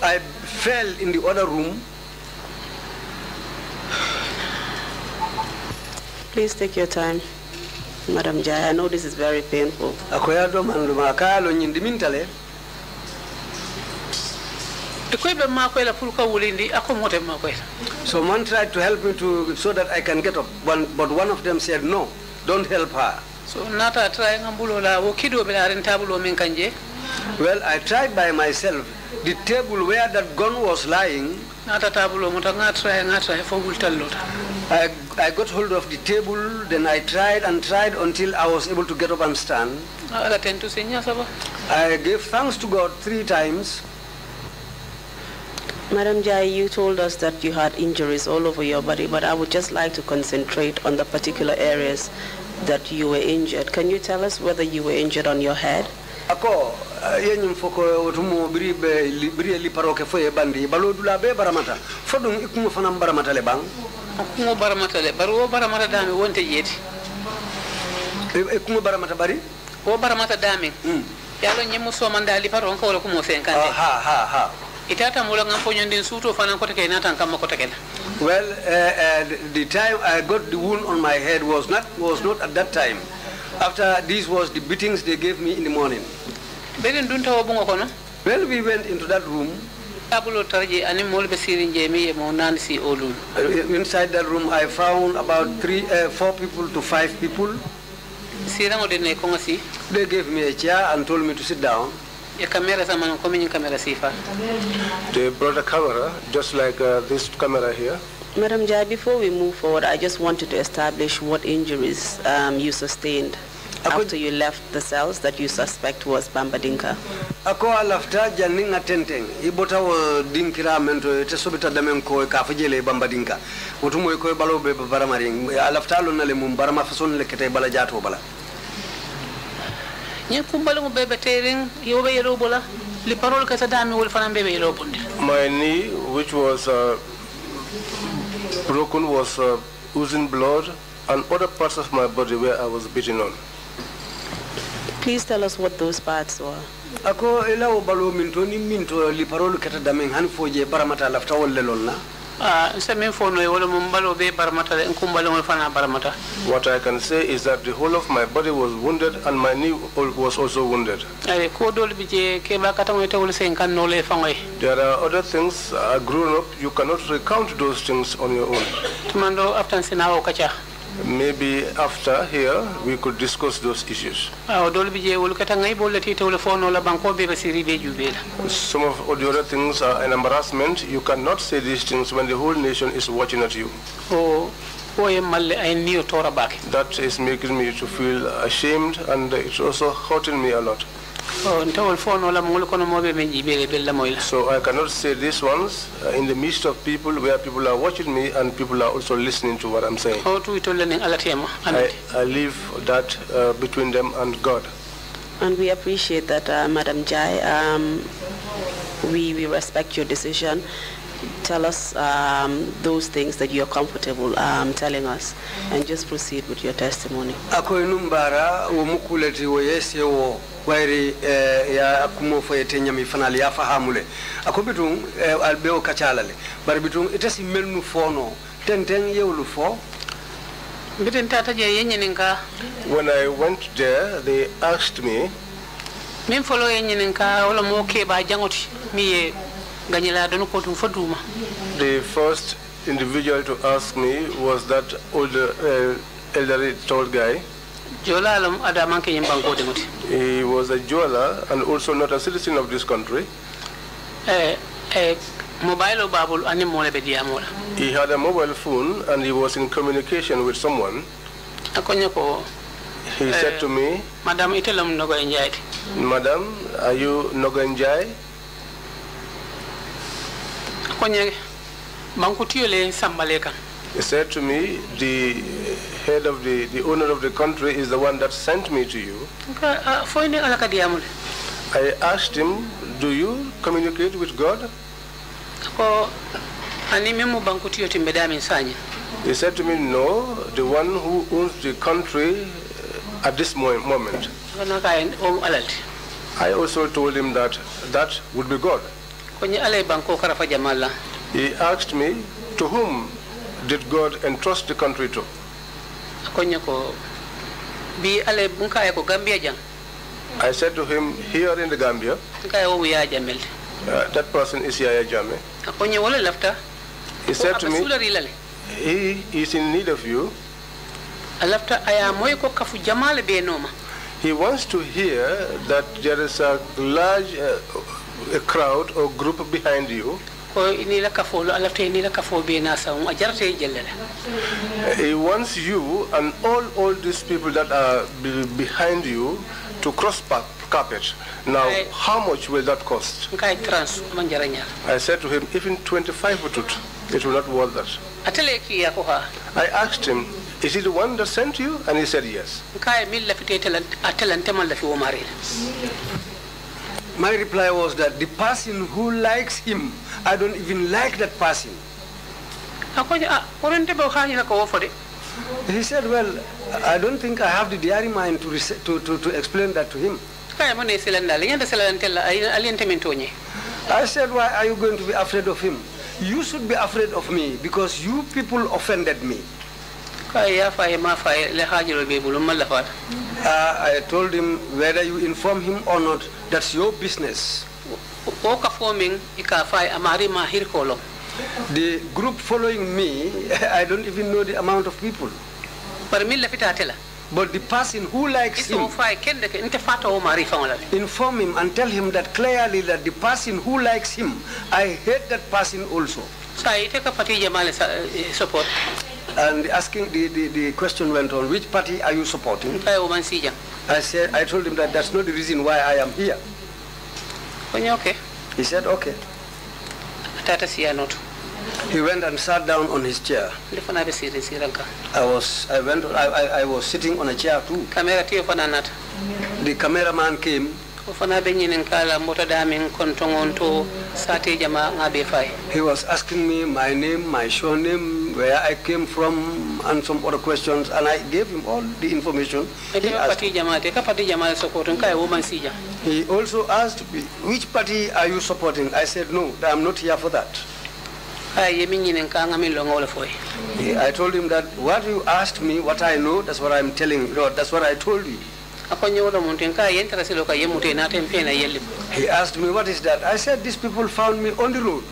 I fell in the other room.
Please take your time, Madam Njie. I know this is very painful.
Someone tried to help me so that I can get up, but one of them said, no, don't help her. Well, I tried by myself. The table where that gun was lying, I got hold of the table, then I tried and tried until I was able to get up and stand. I gave thanks to God 3 times.
Madam Njie, you told us that you had injuries all over your body, but I would just like to concentrate on the particular areas that you were injured. Can you tell us whether you were injured on your head?
Ako yenyum foko otumo biribe li paroke foye bandi balodula be baramata fodum ikumo fanam baramata le bang ikumo baramata le baro baramata dami wonte yeti ikumo baramata bari o baramata dami yalo nyemu so manda li paro ko kumo senkande ha itata mulo ngampo nyondin suto fanan ko take natan kam ko take. Well, the time I got the wound on my head was not at that time. After this was the beatings they gave me in the morning. Well, we went into that room. Inside that room, I found about 4 people to 5 people. They gave me a chair and told me to sit down. They brought a camera, just like this camera here.
Madam Njie, before we move forward, I just wanted to establish what injuries you sustained. after you left the cells that you suspect was Bambadinka?
Ako alafta janinga tenteng ibota wo dinkira mento te sobita damen ko ka fajele Bambadinka wotumo ko balo be baramaring alafta lo nale mum barama fason lekete bala jato bala
ñe kumbal mo bebe tering yobe yero bola li parole ka sadami wol fanam bebe yero bonde.
My knee, which was broken, was oozing blood, and other parts of my body where I was beaten on.
Please tell us what those parts were.
Ako ela balo minto ni minto li parole kata damen han foje baramata lafta wolle lolna.
What I can say is that the whole of my body was wounded and my knee was also wounded. There are other things grown up, you cannot recount those things on your own. Maybe after here we could discuss those issues. Some of the other things are an embarrassment. You cannot say these things when the whole nation is watching at you. That is making me to feel ashamed, and it's also hurting me a lot. So I cannot say these ones in the midst of people where people are watching me and people are also listening to what I'm saying. I leave that between them and God.
And we appreciate that, Madam Njie. We respect your decision. Tell us those things that you're comfortable telling us, and just proceed with your testimony. Wairi ya akumo fo etenya mi fanali ya fahamule akobitung albeo kachalale barbitung itasi melnu fono tenten yewlu fo
bitin tata je yenyeninka.
When I went there, they asked me
min folo yenyeninka wala mo ke ba jangoti mi ganyela don ko tum foduma.
The first individual to ask me was that older elderly tall guy.
He was
a jeweler and also not a citizen of this country. He had a mobile phone and he was in communication with someone. He said to me, Madam, are you Nogoi Njie? He said to me, the head of the owner of the country is the one that sent me to you. I asked him, do you communicate with God? He said to me, no, the one who owns the country at this moment. I also told him that that would be God. He asked me, to whom did God entrust the country to? I said to him, here in the Gambia, that person is Yaya Jammeh. He said to me, he is in need of you. He wants to hear that there is a large a crowd or group behind you. He wants you and all these people that are behind you to cross carpet. Now, how much will that cost? I said to him, even 25 utut, it will not worth that. I asked him, is he the one that sent you? And he said yes.
My reply was that the person who likes him, I don't even like that person. He said, well, I don't think I have the diary mind to explain that to him. I said, why are you going to be afraid of him? You should be afraid of me because you people offended me. I told him, whether you inform him or not, that's your business. The group following me, I don't even know the amount of people. But the person who likes him, inform him and tell him that clearly that the person who likes him, I hate that person also. And asking the question went on, which party are you supporting? I told him that that's not the reason why I am here.
Okay.
He said, okay. He went and sat down on his chair. I was sitting on a chair too. The cameraman came. He was asking me my name, my surname, where I came from, and some other questions, and I gave him all the information. He also asked me, which party are you supporting? I said, no, I am not here for that. I told him that what you asked me, what I know, that's what I'm telling you. That's what I told you. He asked me, what is that? I said, these people found me on the road.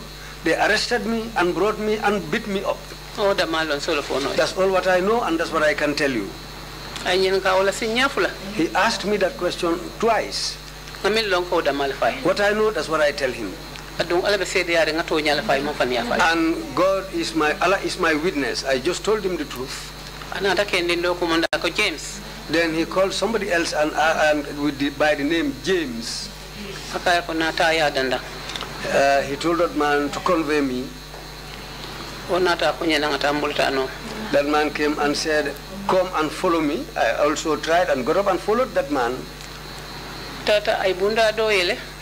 They arrested me and brought me and beat me up. That's all what I know, and that's what I can tell you. He asked me that question twice. What I know, that's what I tell him. And God is Allah is my witness. I just told him the truth. Then he called somebody else and by the name James. He told that man to convey me. That man came and said, come and follow me. I also tried and got up and followed that man.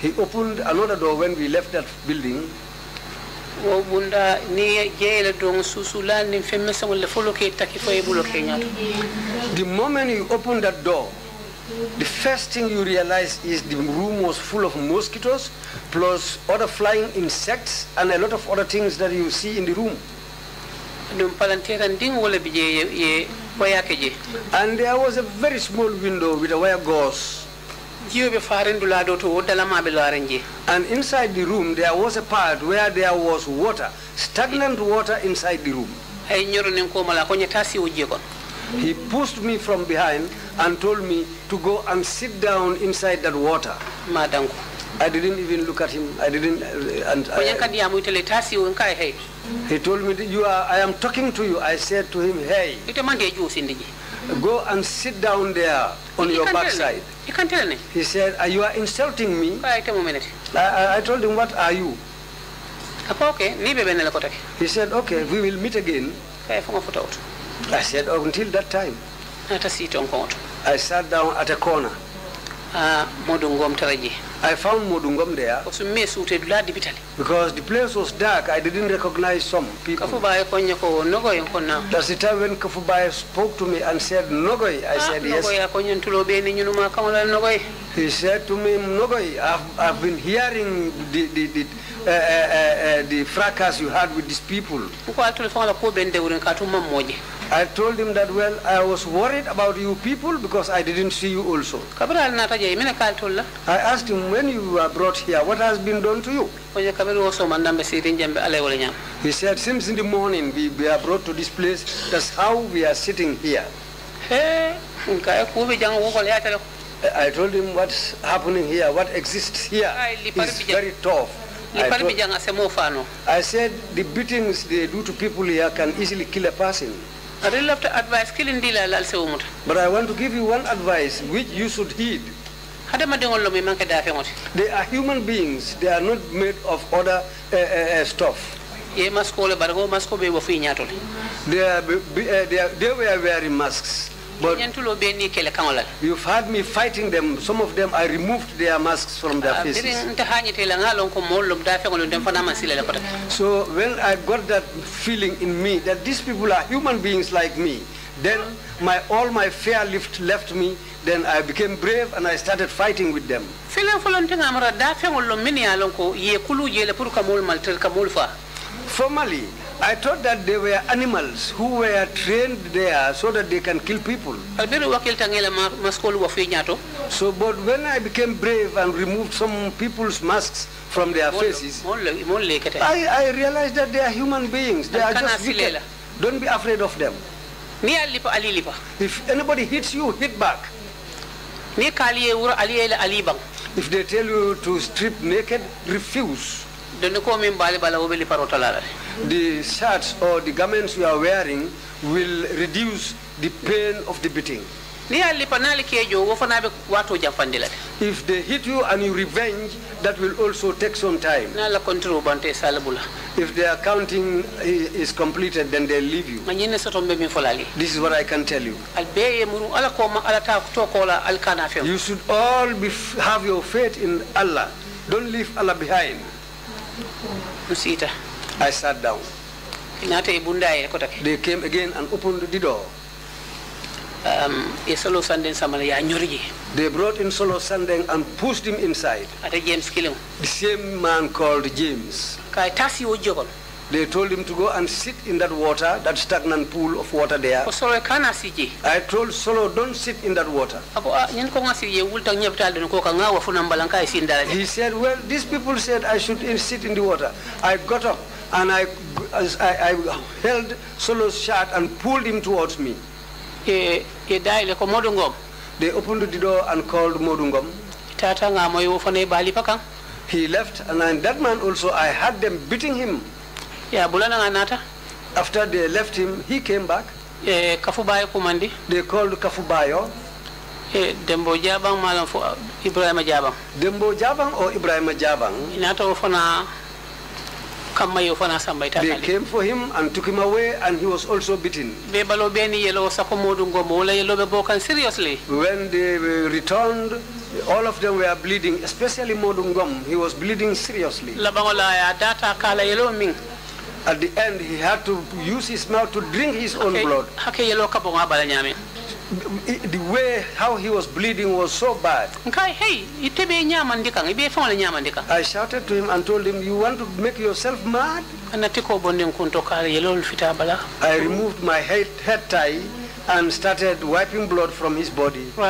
He opened another door when we left that building. The moment you open that door, the first thing you realize is the room was full of mosquitoes, plus other flying insects and a lot of other things that you see in the room. And there was a very small window with a wire gauze. And inside the room, there was a part where there was water, stagnant water inside the room. He pushed me from behind and told me to go and sit down inside that water. I didn't even look at him. I didn't. He told me, I am talking to you. I said to him, hey, go and sit down there on your backside. He said, you are insulting me. I told him, what are you? He said, okay, we will meet again. I said, until that time. I sat down at a corner. I found Modungom there because the place was dark. I didn't recognize some people. That's the time when Kafubai spoke to me and said, Nogoi. I said, yes. He said to me, Nogoi, I've been hearing the fracas you had with these people. I told him that, well, I was worried about you people because I didn't see you also. I asked him, when you were brought here, what has been done to you? He said, since in the morning we were brought to this place, that's how we are sitting here. I told him what's happening here, what exists here is very tough. I said the beatings they do to people here can easily kill a person. But I want to give you one advice which you should heed. They are human beings. They are not made of other stuff. They were wearing masks. But you've had me fighting them. Some of them, I removed their masks from their faces. So when I got that feeling in me that these people are human beings like me, then all my fear left me. Then I became brave and I started fighting with them. Formally, I thought that they were animals who were trained there so that they can kill people. So, but when I became brave and removed some people's masks from their faces, I realized that they are human beings. They are just wicked. Don't be afraid of them. If anybody hits you, hit back. If they tell you to strip naked, refuse. The shirts or the garments you are wearing will reduce the pain of the beating. If they hit you and you revenge, that will also take some time. If their accounting is completed, then they'll leave you. This is what I can tell you. You should all have your faith in Allah. Don't leave Allah behind. I sat down. They came again and opened the door. They brought in Solo Sandeng and pushed him inside. The same man called James. They told him to go and sit in that water, that stagnant pool of water there. I told Solo, don't sit in that water. He said, well, these people said I should sit in the water. I got up and I held Solo's shirt and pulled him towards me. They opened the door and called Modungom. He left, and that man also, I had them beating him. After they left him, he came back. They called Kafubayo. Dembo Jabang or Ibrahim Jabang. They came for him and took him away, and he was also beaten. When they returned, all of them were bleeding, especially Modungom. He was bleeding seriously. At the end, he had to use his mouth to drink his own blood. The way how he was bleeding was so bad. I shouted to him and told him, you want to make yourself mad? I removed my head tie and started wiping blood from his body so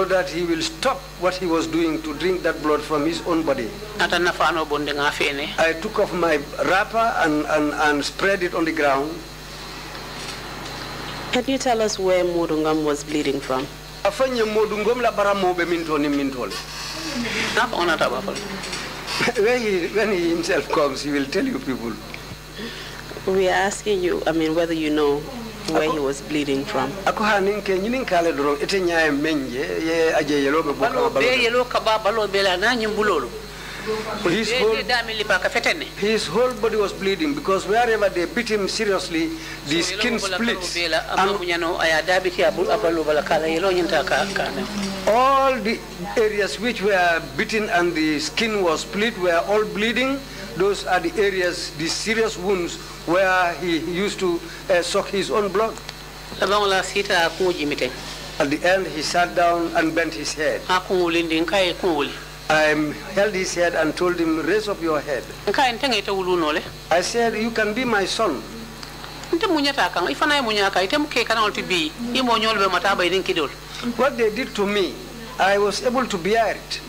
that he will stop what he was doing to drink that blood from his own body. I took off my wrapper and spread it on the ground.
Can you tell us where Modungam was bleeding from?
When he himself comes, he will tell you people.
We are asking you, whether you know where he was bleeding from.
His whole body was bleeding because wherever they beat him seriously, the skin splits. All the areas which were beaten and the skin was split were all bleeding. Those are the areas, the serious wounds where he used to suck his own blood. At the end, he sat down and bent his head. I held his head and told him, raise up your head. I said, you can be my son. What they did to me, I was able to bear it.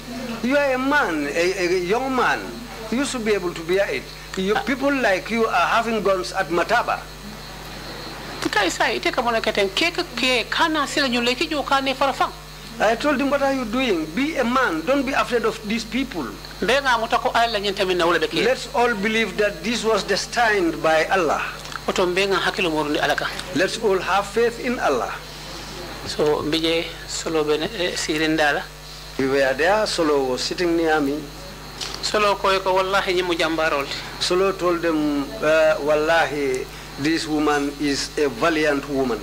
You are a man, a young man. You should be able to bear it. People like you are having guns at Mataba. I told him, what are you doing? Be a man. Don't be afraid of these people. Let's all believe that this was destined by Allah. Let's all have faith in Allah.
So, we
were there. Solo was sitting near me. Solo told them, wallahi, this woman is a valiant woman.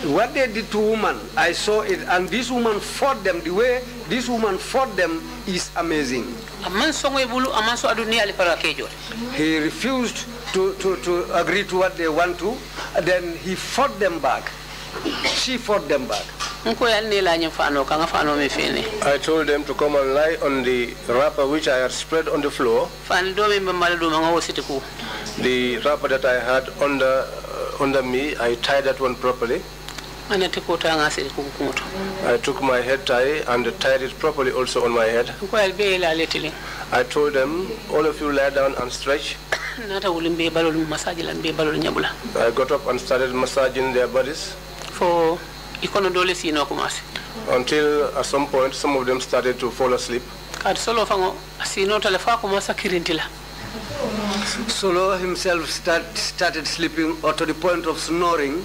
What they did to woman, I saw it, and this woman fought them. The way this woman fought them is amazing. He refused to agree to what they want to, and then he fought them back. She fought them back. I told them to come and lie on the wrapper which I had spread on the floor. The wrapper that I had under me, I tied that one properly. I took my head tie and tied it properly also on my head. I told them, all of you lie down and stretch. I got up and started massaging their bodies. Until at some point, some of them started to fall asleep. Solo himself started sleeping or to the point of snoring.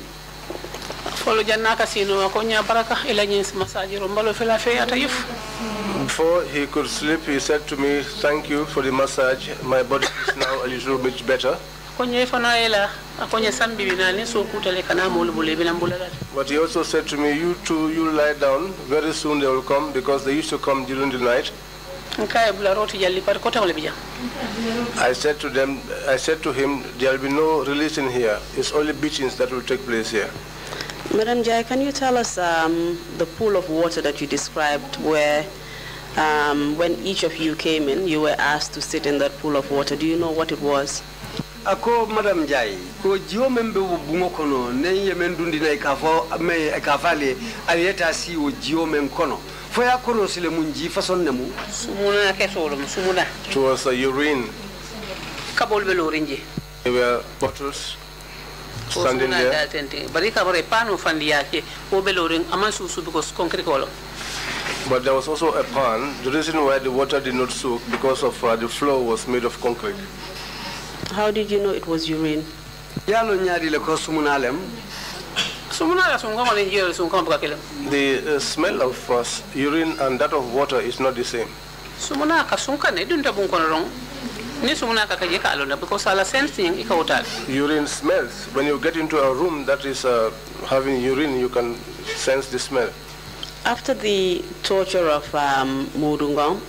Folo jannaka sino ko nya baraka ila nyins masaji rombalo fela fe atayif.
Before he could sleep, he said to me, "Thank you for the massage. My body is now a little bit better." But he also said to me, "You too, you lie down. Very soon they will come because they used to come during the night." I said to him, "There will be no release in here. It's only beatings that will take place here."
Madam Njie, can you tell us the pool of water that you described where when each of you came in, you were asked to sit in that pool of water? Do you know what it was?
Ako Madam Njie, ko jiwo membe wo bungo kono ne yemen dundi na ikafale aliyeta si wo jiwo men kono. Foya kono sile munji fason nemu.
Sumuna ke solo sumuna.
It was a urine.
Kabol belorinje.
There were bottles standing there. But there was also a pan. The reason why the water did not soak because of the floor was made of concrete.
How did you know it was urine?
The smell of urine and that of water is not the same. Urine smells. When you get into a room that is having urine, you can sense the smell.
After the torture of Modungom,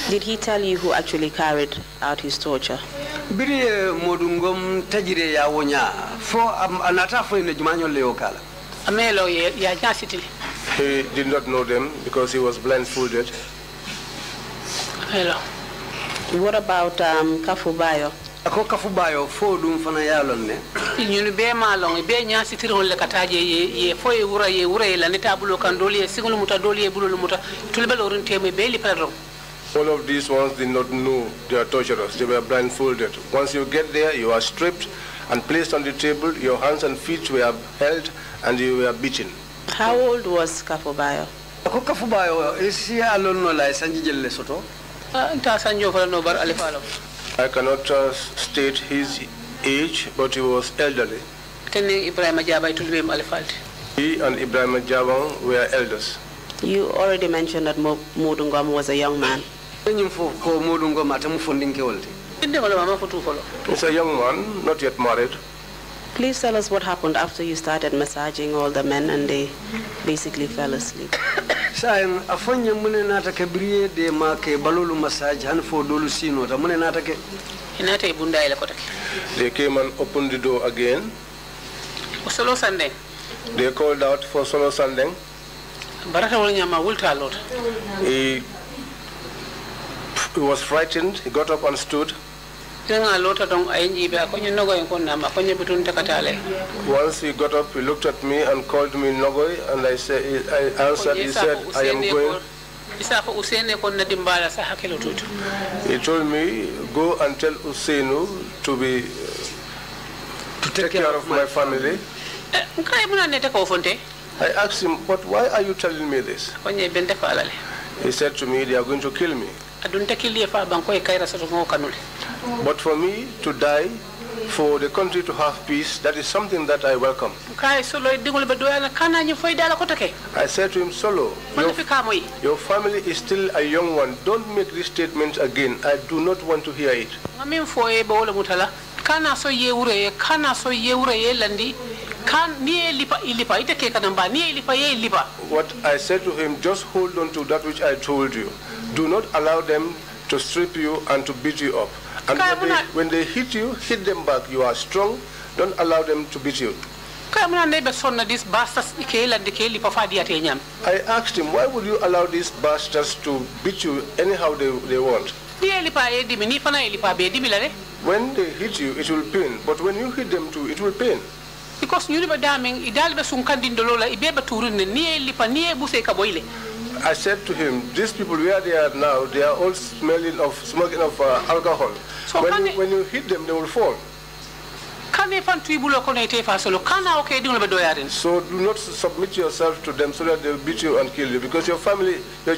did he tell you who actually carried out his torture?
Biri Modungom tajire ya wonya fo anata fo ine jumanyo leokala.
Amelo ya jasiti.
He did not know them because he was blindfolded.
Hello.
What about Kafubayo?
Ako Kafubayo fo dum fana yalon ne.
Nyunu be malong be nyasiti ron le kataje ye fo ye wura la ne tabulo kan doli ye singulu muta doli ye bululu muta tulbe lorun teme be li pedro.
All of these ones did not know they are torturers. They were blindfolded. Once you get there, you are stripped and placed on the table. Your hands and feet were held and you were beaten.
How old was Kafubayo?
Ako Kafubayo is here alone no la sanji jelle soto.
I cannot state his age, but he was elderly. He and Ibrahim Jabang were elders.
You already mentioned that Modungom was a young man.
He's a young man, not yet married.
Please tell us what happened after you started massaging all the men and they basically fell asleep.
They
came and opened the door again. They called out for Solo Sandeng. He was frightened. He got up and stood. Once he got up, he looked at me and called me Nogoi, and I answered. He said, "I am going." He told me, "Go and tell Usainu to take care of my family." I asked him, "But why are you telling me this?" He said to me, "They are going to kill me. But for me to die, for the country to have peace, that is something that I welcome." I said to him, "Solo, your family is still a young one. Don't make this statement again. I do not want to hear it." What I said to him, just hold on to that which I told you. Do not allow them to strip you and to beat you up. And when they hit you, hit them back. You are strong. Don't allow them to beat you. I asked him, why would you allow these bastards to beat you anyhow they want? When they hit you, it will pain. But when you hit them too, it will pain. Because I said to him, these people where they are now, they are all smoking of alcohol. So when you hit them, they will fall. So do not submit yourself to them so that they will beat you and kill you, because your family, your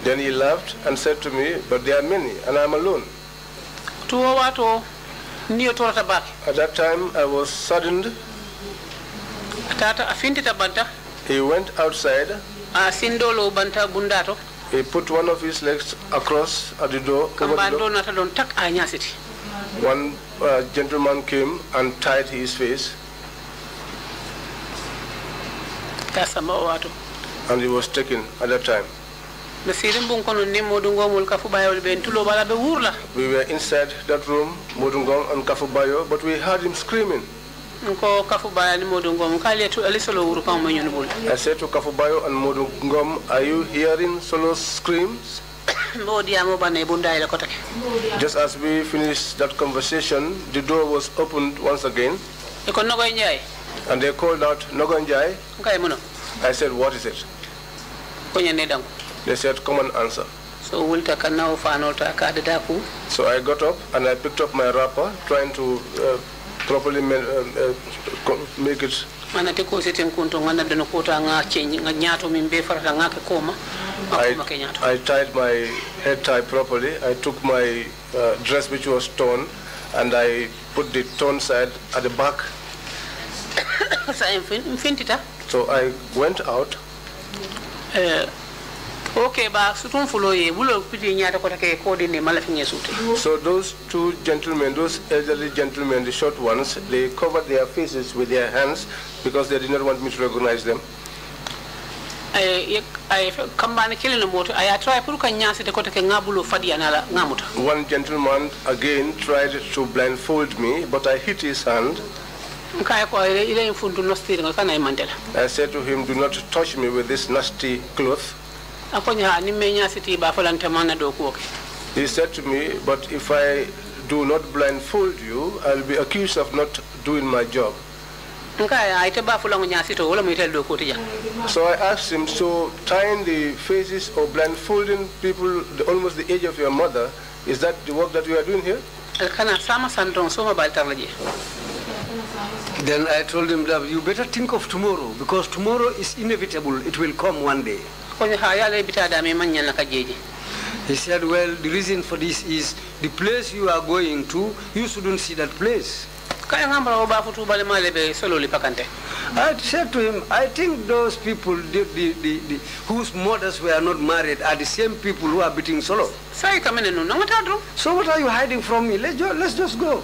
Then he laughed and said to me, but there are many, and I'm alone. At that time, I was saddened. He went outside. He put one of his legs across at the door. One gentleman came and tied his face. And he was taken at that time. We were inside that room, Modungom and Kafubayo, but we heard him screaming. I said to Kafubayo and Modungom, are you hearing Solo's screams? Just as we finished that conversation, the door was opened once again. And they called out, Nogoi Njie. I said, what is it? They said, come and answer. So I got up and I picked up my wrapper, trying to properly make it. I tied my head tie properly. I took my dress which was torn and I put the torn side at the back. So I went out. So those two gentlemen, those elderly gentlemen, the short ones, they covered their faces with their hands because they did not want me to recognize them. One gentleman again tried to blindfold me, but I hit his hand. I said to him, do not touch me with this nasty cloth. He said to me, but if I do not blindfold you, I'll be accused of not doing my job. So I asked him, so tying the faces or blindfolding people almost the age of your mother, is that the work that we are doing here?
Then I told him that you better think of tomorrow, because tomorrow is inevitable. It will come one day. He said, well, the reason for this is the place you are going to, you shouldn't see that place. I said to him, I think those people whose mothers were not married are the same people who are beating Solo. So what are you hiding from me? Let's just go.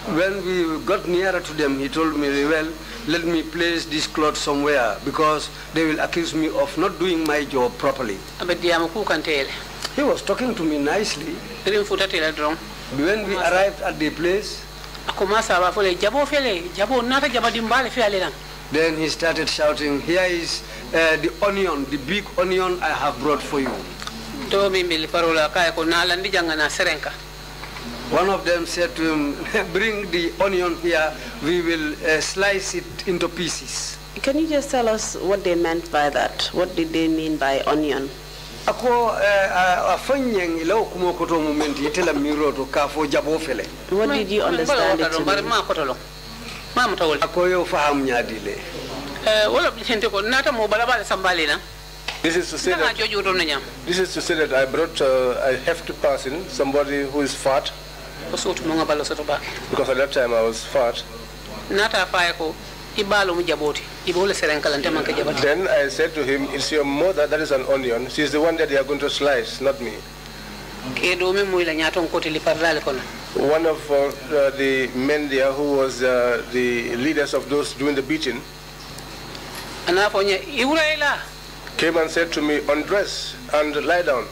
When we got nearer to them, he told me, well, let me place this cloth somewhere because they will accuse me of not doing my job properly. He was talking to me nicely. When we arrived at the place, then he started shouting, here is the onion, the big onion I have brought for you. One of them said to him, bring the onion here, we will slice it into pieces.
Can you just tell us what they meant by that? What did they mean by onion?
What
did you understand it to mean?
This is to say that I brought a hefty person, somebody who is fat, because at that time I was fat. Then I said to him, it's your mother that is an onion. She's the one that they are going to slice, not me. One of the men there who was the leaders of those doing the beating came and said to me, undress and lie down.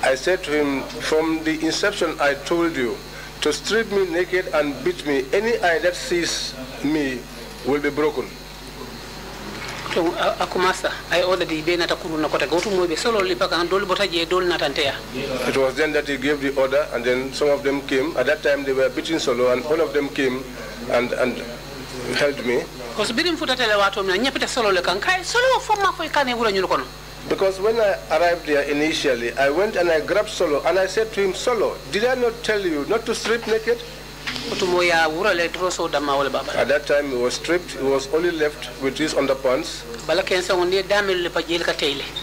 I said to him, from the inception I told you to strip me naked and beat me. Any eye that sees me will be broken. It was then that he gave the order, and then some of them came. At that time they were beating Solo, and all of them came and Because when I arrived there initially, I went and I grabbed Solo and I said to him, Solo, did I not tell you not to strip naked? At that time he was stripped, he was only left with his underpants.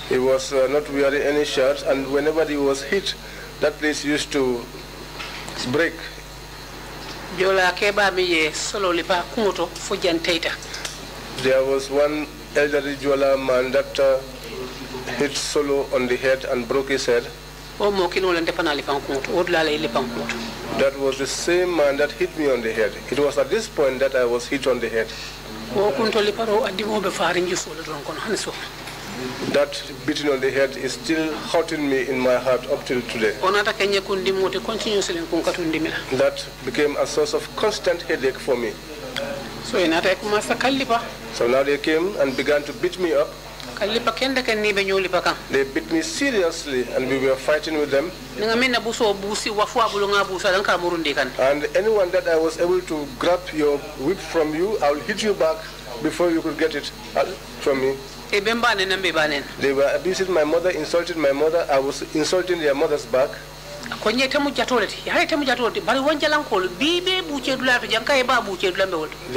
He was not wearing any shirts, and whenever he was hit, that place used to break. There was one elderly Jola man that hit Solo on the head and broke his head. That was the same man that hit me on the head. It was at this point that I was hit on the head. That beating on the head is still hurting me in my heart up till today. That became a source of constant headache for me. So now they came and began to beat me up. They beat me seriously and we were fighting with them. And anyone that I was able to grab your whip from you, I will hit you back before you could get it from me. They were abusing my mother, insulting my mother. I was insulting their mothers back. They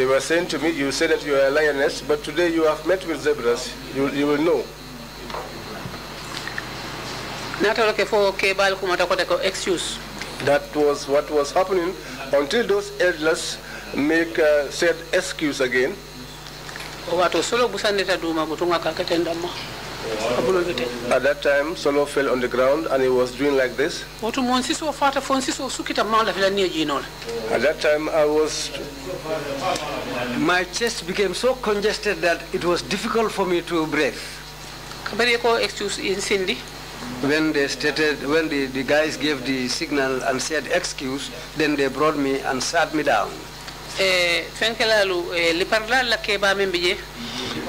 were saying to me, you say that you are a lioness, but today you have met with zebras. You will know. That was what was happening until those elders said excuse again. At that time, Solo fell on the ground and he was doing like this. At that time,
my chest became so congested that it was difficult for me to breathe. When they stated, when the guys gave the signal and said excuse, then they brought me and sat me down.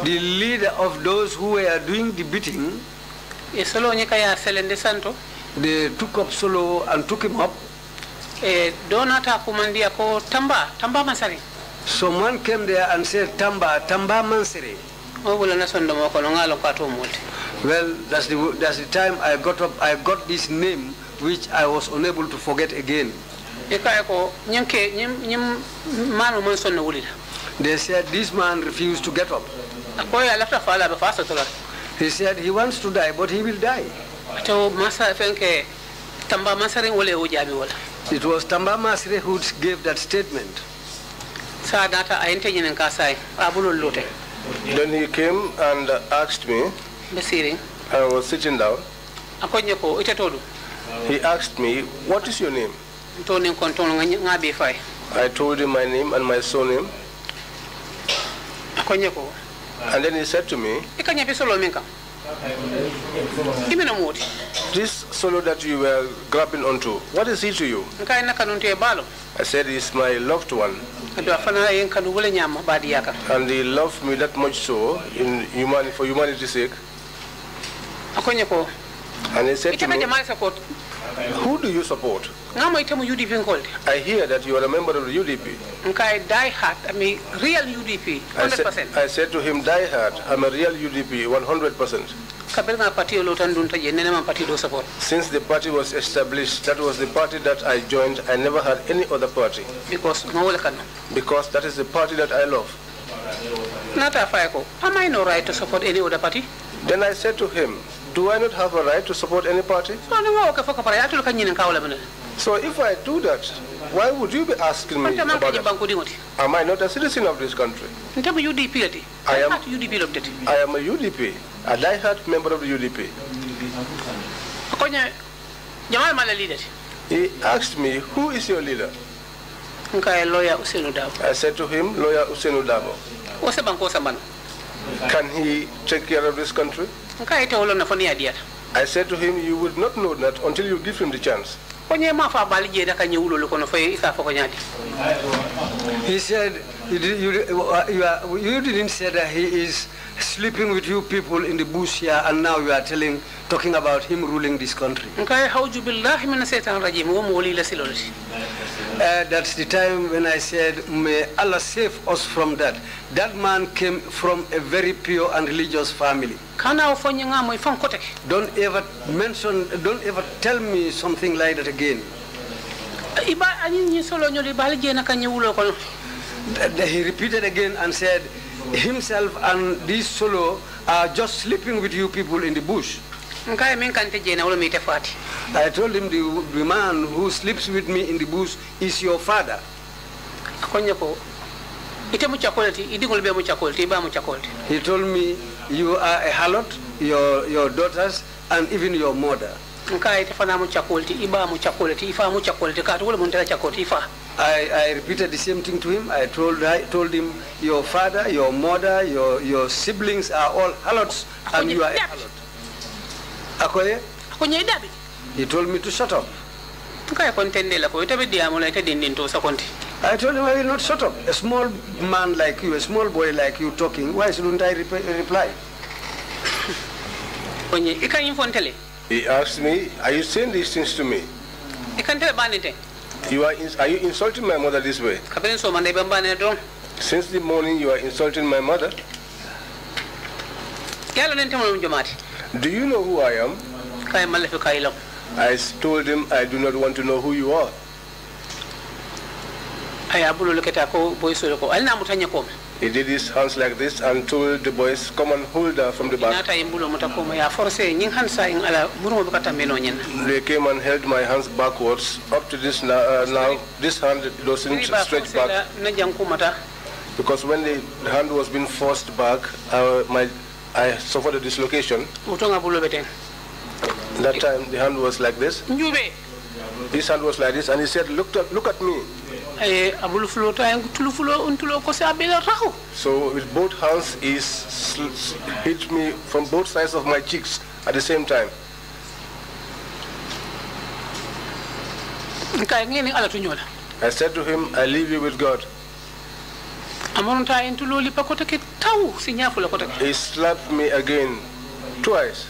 The leader of those who were doing the beating, they took up Solo and took him up. Someone came there and said, Tamba Mansere. Well, that's the time I got up, I got this name which I was unable to forget again. They said this man refused to get up. He said he wants to die, but he will die. It was Tamba Masre who gave that statement.
Then he came and asked me. I was sitting down. He asked me, what is your name? I told him my name and my surname. And then he said to me, this Solo that you were grabbing onto, what is he to you? I said, he's my loved one. And he loved me that much so, for humanity's sake. And he said to me, who do you support? I hear that you are a member of the UDP.
Die hard, I mean real UDP, 100%.
I said to him, die hard, I'm a real UDP, 100%. Since the party was established, that was the party that I joined. I never had any other party. Because that is the party that I love.
Am I no right to support any other party?
Then I said to him, do I not have a right to support any party? So if I do that, why would you be asking me about it? Am I not a citizen of this country? I am a UDP, a die-hard member of the UDP. He asked me, who is your leader? I said to him, Lawyer Usenu Dabo. Can he take care of this country? I said to him, you would not know that until you give him the chance.
He said, You didn't say that he is sleeping with you people in the bush here, and now you are talking about him ruling this country. That's the time when I said, may Allah save us from that. That man came from a very pure and religious family. Don't ever tell me something like that again. He repeated again and said, himself and this solo are just sleeping with you people in the bush. I told him the man who sleeps with me in the bush is your father. He told me you are a harlot, your daughters, and even your mother. I repeated the same thing to him. I told him your father, your mother, your siblings are all harlots, and you are a harlot. He told me to shut up. I told him I will not shut up. A small man like you, a small boy like you talking, why shouldn't I reply?
He asked me, are you saying these things to me? Are you insulting my mother this way? Since the morning you are insulting my mother. Do you know who I am? I told him I do not want to know who you are. He did his hands like this and told the boys, come and hold her from the back. They came and held my hands backwards. Up to this now this hand doesn't stretch back. Because when the hand was being forced back, I suffered a dislocation. That time the hand was like this. His hand was like this, and he said, look at me. So with both hands, he hit me from both sides of my cheeks at the same time. I said to him, I leave you with God. He slapped me again, twice.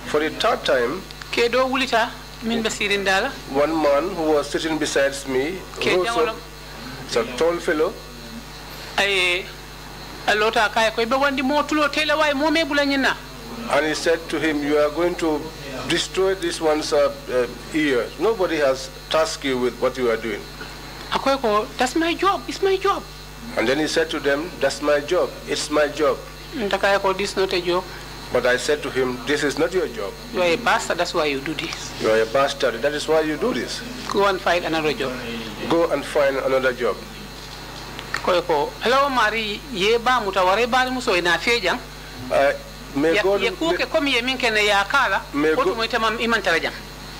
For the third time, one man who was sitting beside me, also, it's a tall fellow. And he said to him, you are going to destroy this one's ear. Nobody has tasked you with what you are doing.
That's my job. It's my job.
And then he said to them, that's my job. It's my job.
This is not a job.
But I said to him, this is not your job.
You are a bastard, that's why you do this.
You are a bastard, that is why you do this.
Go and find another job.
Go and find another job.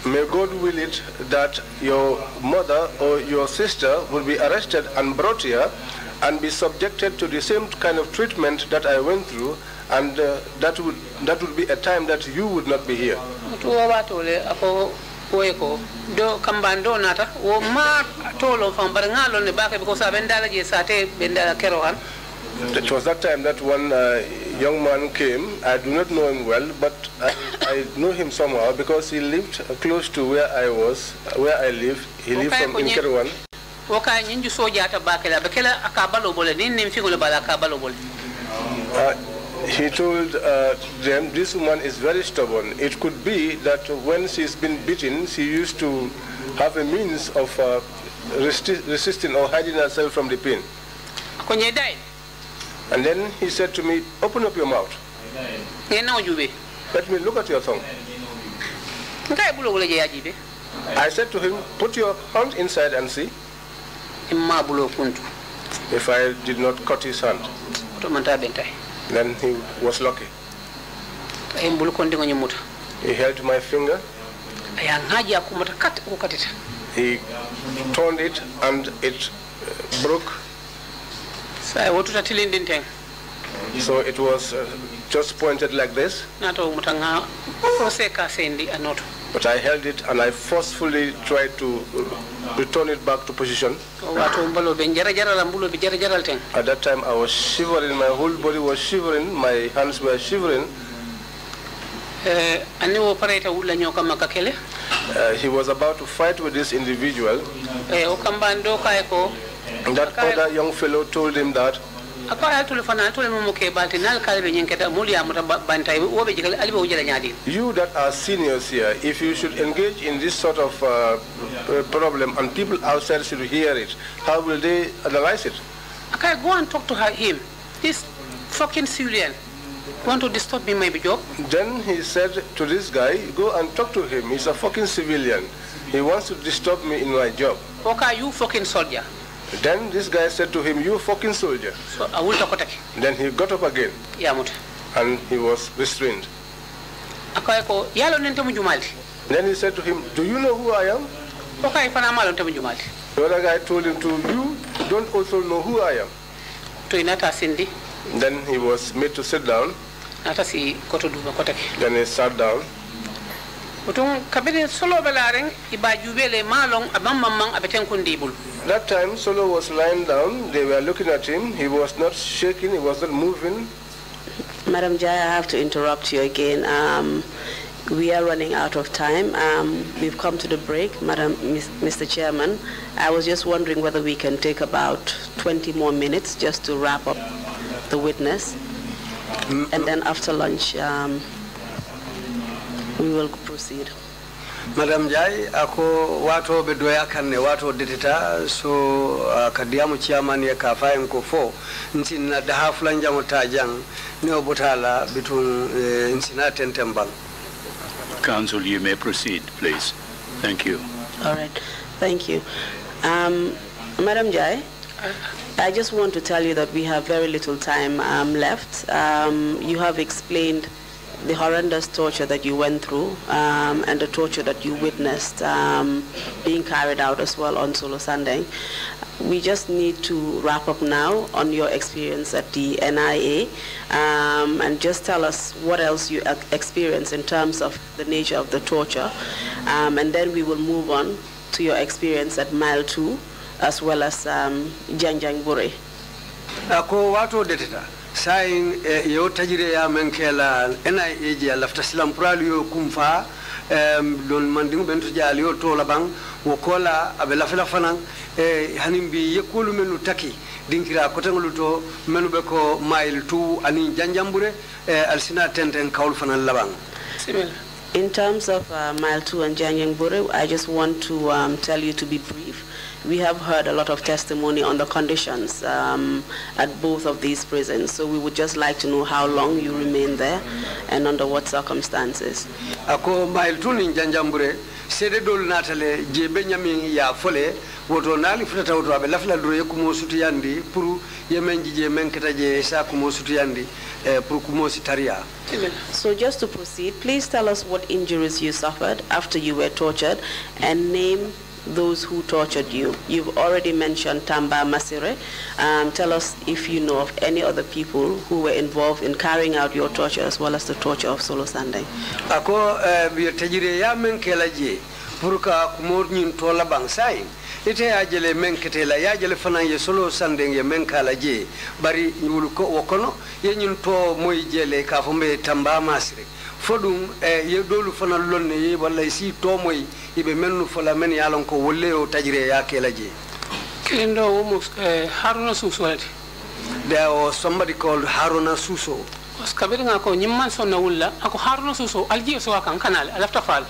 May God will it that your mother or your sister will be arrested and brought here and be subjected to the same kind of treatment that I went through, and that would be a time that you would not be here. It was that time that one young man came. I do not know him well, but I know him somehow because he lived close to where I live. He lived from Inkeruan. He told them, this woman is very stubborn. It could be that when she's been beaten, she used to have a means of resisting or hiding herself from the pain. And then he said to me, open up your mouth. Let me look at your tongue. I said to him, put your hand inside and see. If I did not cut his hand, then he was lucky. He held my finger. He turned it and it broke. So it was just pointed like this. But I held it and I forcefully tried to return it back to position. At that time, I was shivering. My whole body was shivering. My hands were shivering. He was about to fight with this individual. That other young fellow told him that you that are seniors here, if you should engage in this sort of problem and people outside should hear it, how will they analyze it?
Okay, go and talk to him. This fucking civilian want to disturb me my job.
Then he said to this guy, go and talk to him. He's a fucking civilian. He wants to disturb me in my job.
Okay, you fucking soldier.
Then this guy said to him, you fucking soldier.
So I will talk.
Then he got up again. And he was restrained. Then he said to him, do you know who I am? The other guy told him, you don't also know who I am. Then he was made to sit down. Then he sat down. That time, Solo was lying down. They were looking at him. He was not shaking. He was not moving.
Madam Njie, I have to interrupt you again. We are running out of time. We've come to the break. Mr. Chairman, I was just wondering whether we can take about 20 more minutes just to wrap up the witness. And then after lunch, we will proceed.
Madam Njie, ako wato bedoya kanne wato deteta so kadiamu chairman ya kafai mkofo nti na daha fulanja mutajang ne obutala between insina tentembang.
Council, you may proceed, please. Thank you.
All right. Thank you. Madam Njie, I just want to tell you that we have very little time left. You have explained the horrendous torture that you went through and the torture that you witnessed being carried out as well on Solo Sunday. We just need to wrap up now on your experience at the NIA and just tell us what else you experienced in terms of the nature of the torture, and then we will move on to your experience at Mile 2 as well as Janjang Bure.
Ako wato deteta sain yo tajire ya menkela NIA je lafta silam pralio kumfa don mandingu bentu jali yo to labang wokola abela fela fanan hanimbi yekulu menu taki dinkira kotangulu to menu be ko Mile 2 ani Janjambure alsina tenten kaul fanan labang.
In terms of Mile 2 and Janjangbure, I just want to tell you to be brief. We have heard a lot of testimony on the conditions at both of these prisons, so we would just like to know how long you remain there and under what circumstances.
Ako Mile 2 ni Janjambure sede dol natale je Benjamin ya fole woto nali futata woto abe lafla do yekumo sutiyandi pour yemenji je menketa je sa kumo sutiyandi pour kumo sitaria.
So just to proceed, please tell us what injuries you suffered after you were tortured and name those who tortured you. You've already mentioned Tamba Masire. Tell us if you know of any other people who were involved in carrying out your torture as well as the torture of Solo Sunday.
Ako bi tajire ya menkela je pour ka kumor nyin tola bangsai ite ajele menketela ya jele fanan ye Solo Sunday ye menkala je bari nyulu ko wokono ye nyin to moy jele ka fombe Tamba Masire fodum ye dolu fanal lonne ye walla si to moy ibe mennu fola men yalon ko wolle o tajire ya kelaje
Kilindo almost Haruna Suso.
There was somebody called Haruna Suso.
Kabiringa ko nyimman sonna wulla ako Haruna Suso alji so kan kanal alafta fal.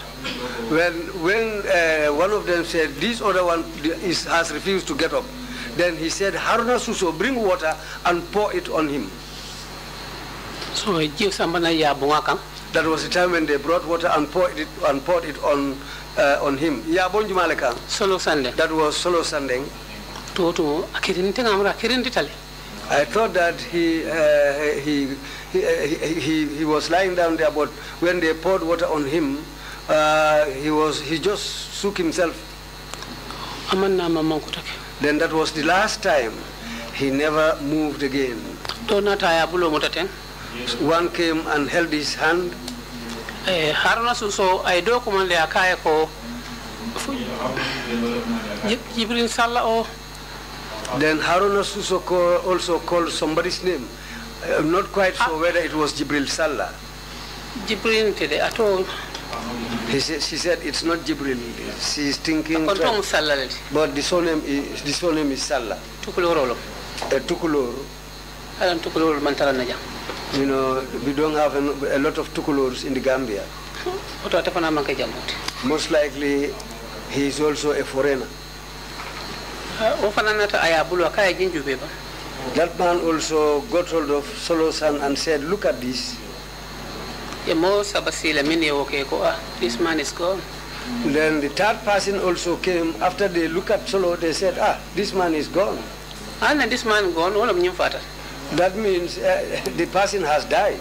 When one of them said this other one has refused to get up, then he said Haruna Suso, bring water and pour it on him.
So sambana ya bunga.
That was the time when they brought water and poured it on him. Ya bonju maleka.
Solo Sunday.
That was Solo Sunday.
Toto akirinti ngamra akirinti tale.
I thought that he was lying down there, but when they poured water on him, he just shook himself. Then that was the last time. He never moved again. One came and held his hand.
Jibril Salla o.
Then Haruna Susoko also called somebody's name. I'm not quite sure whether it was Jibril Salla.
Jibril today at all.
She said it's not Jibril. She's thinking. But the surname is Salla.
Tukuloro.
Tukuloro.
Alam Tukuloro Mantara Naja.
You know, we don't have a lot of Tukulors in the Gambia. Most likely, he is also a foreigner. That man also got hold of Solosan and said, look at this.
This man is gone.
Then the third person also came. After they look at Solo, they said, this man is gone.
And this man gone, all of you father.
That means the person has died.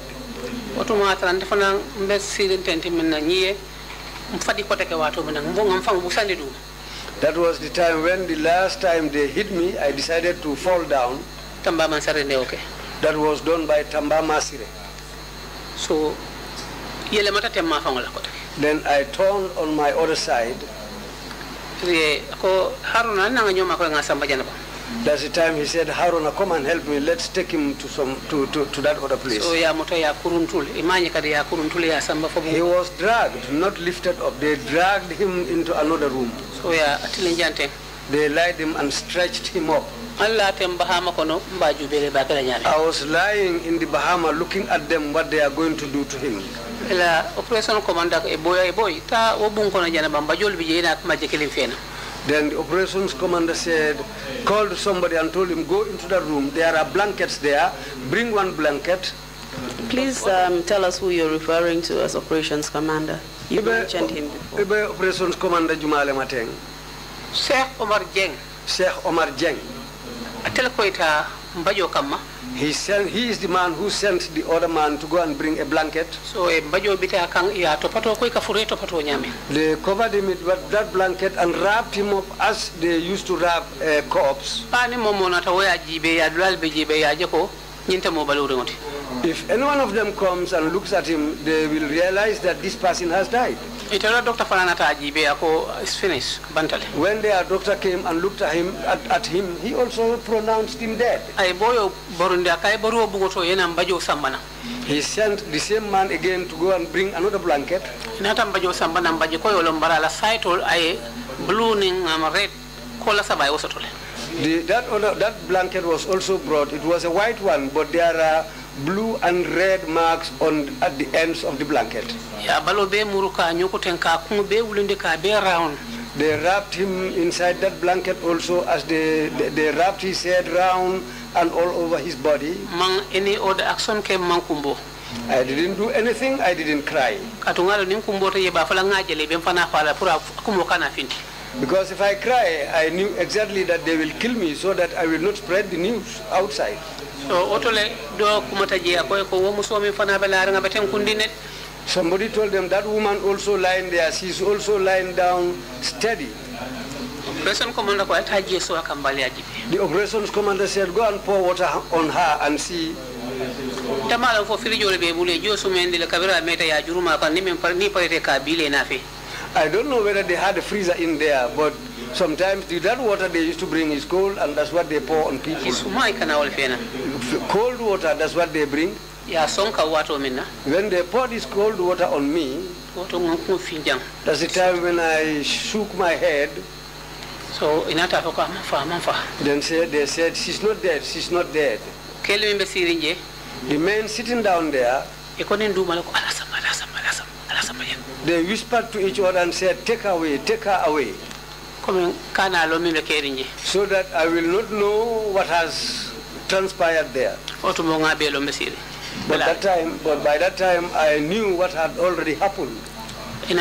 That was the time when the last time they hit me, I decided to fall down. That was done by Tamba Masire.
So,
then I turned on my other side. That's the time he said, Haruna, come and help me. Let's take him to that other place.
So
he was dragged, not lifted up. They dragged him into another room.
So
they lied him and stretched him up. I was lying in the Bahama looking at them, what they are going to do to him. Then the operations commander said, called somebody and told him, go into the room. There are blankets there. Bring one blanket.
Please tell us who you're referring to as operations commander. You mentioned him before.
Operations commander Jumale Mateng.
Sheikh Omar Jeng.
Sheikh Omar Jeng. He is the man who sent the other man to go and bring a blanket.
So they covered
him with that blanket and wrapped him up as they used to wrap a corpse. If any one of them comes and looks at him, they will realize that this person has died. When their doctor came and looked at him, he also pronounced him dead. He sent the same man again to go and bring another blanket. That blanket was also brought. It was a white one, but there are blue and red marks at the ends of the blanket. They wrapped him inside that blanket also, as they wrapped his head round and all over his body.
Any other action came Mankumbo.
I didn't do anything, I didn't cry. Because if I cry, I knew exactly that they will kill me, so that I will not spread the news outside. Somebody told them that woman also lying there, she's also lying down steady. The operations commander said, go and pour water on her and see. I don't know whether they had a freezer in there, but sometimes that water they used to bring is cold, and that's what they pour on people. Cold water, that's what they bring. When they pour this cold water on me, that's the time when I shook my head.
So
then they said, she's not dead, she's not dead. The men sitting down there, they whispered to each other and said, take her away, take her away. So that I will not know what has transpired there. But by that time, I knew what had already happened. So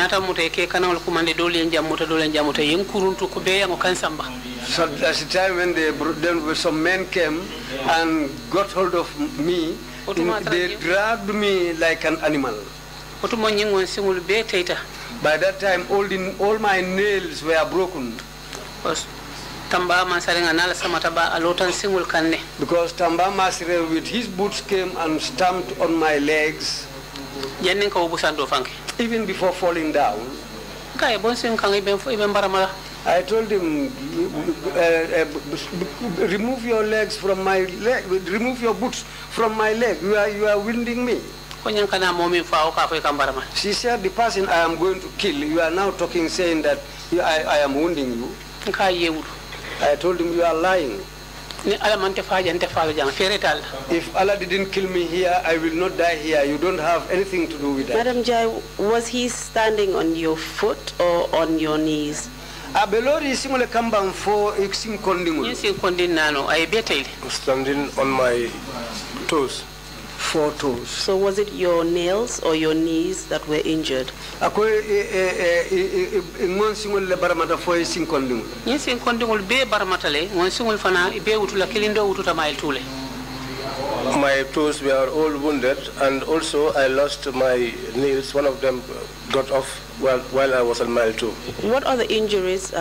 that's the time when some men came and got hold of me. They dragged me like an animal. By that time, all my nails were broken. Because Tamba Masire with his boots came and stamped on my legs. Even before falling down. I told him, remove your legs from my leg, remove your boots from my leg. You are wounding me. She said, the person I am going to kill, you are now talking, saying that I am wounding you. I told him, you are lying. If Allah didn't kill me here, I will not die here. You don't have anything to do with that.
Madam Njie, was he standing on your foot or on your knees?
Standing on my toes.
4 toes.
So was it your nails or your knees that were injured?
My toes were all wounded, and also I lost my nails. One of them got off while I was on mile 2.
What other injuries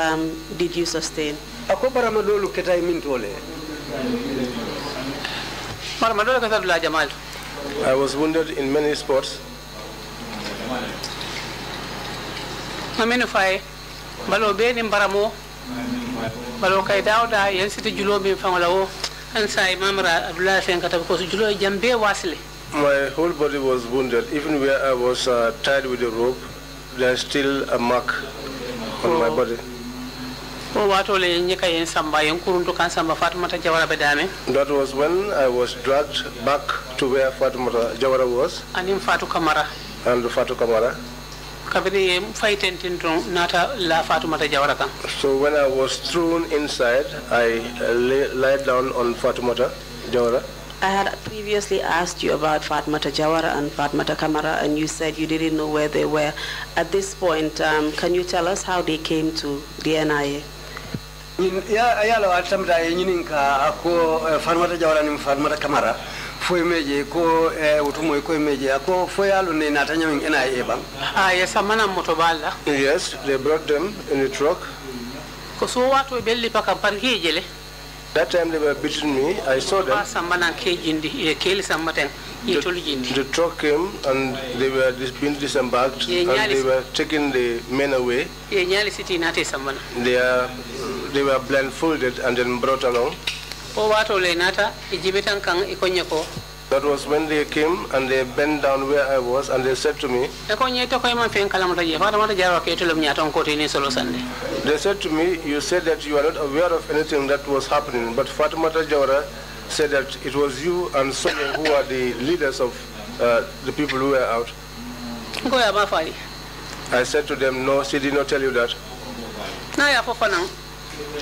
did you sustain?
I was wounded in many spots. My whole body was wounded. Even where I was tied with a rope, there's still a mark on my body. That was when I was dragged back to where Fatoumata Jawara was. And Fatou Kamara. So when I was thrown inside, I lied down on Fatoumata Jawara.
I had previously asked you about Fatoumata Jawara and Fatoumata Kamara, and you said you didn't know where they were. At this point, can you tell us how they came to the NIA?
Yes,
they brought them in a truck. That time they were beating me. I saw them. The truck came and they were being disembarked and they were taking the men away. They were blindfolded and then brought along. That was when they came and they bent down where I was and they said to me, they said to me, you said that you are not aware of anything that was happening, but Fatoumata Jawara said that it was you and Sonia who are the leaders of the people who were out. I said to them, no, she did not tell you that.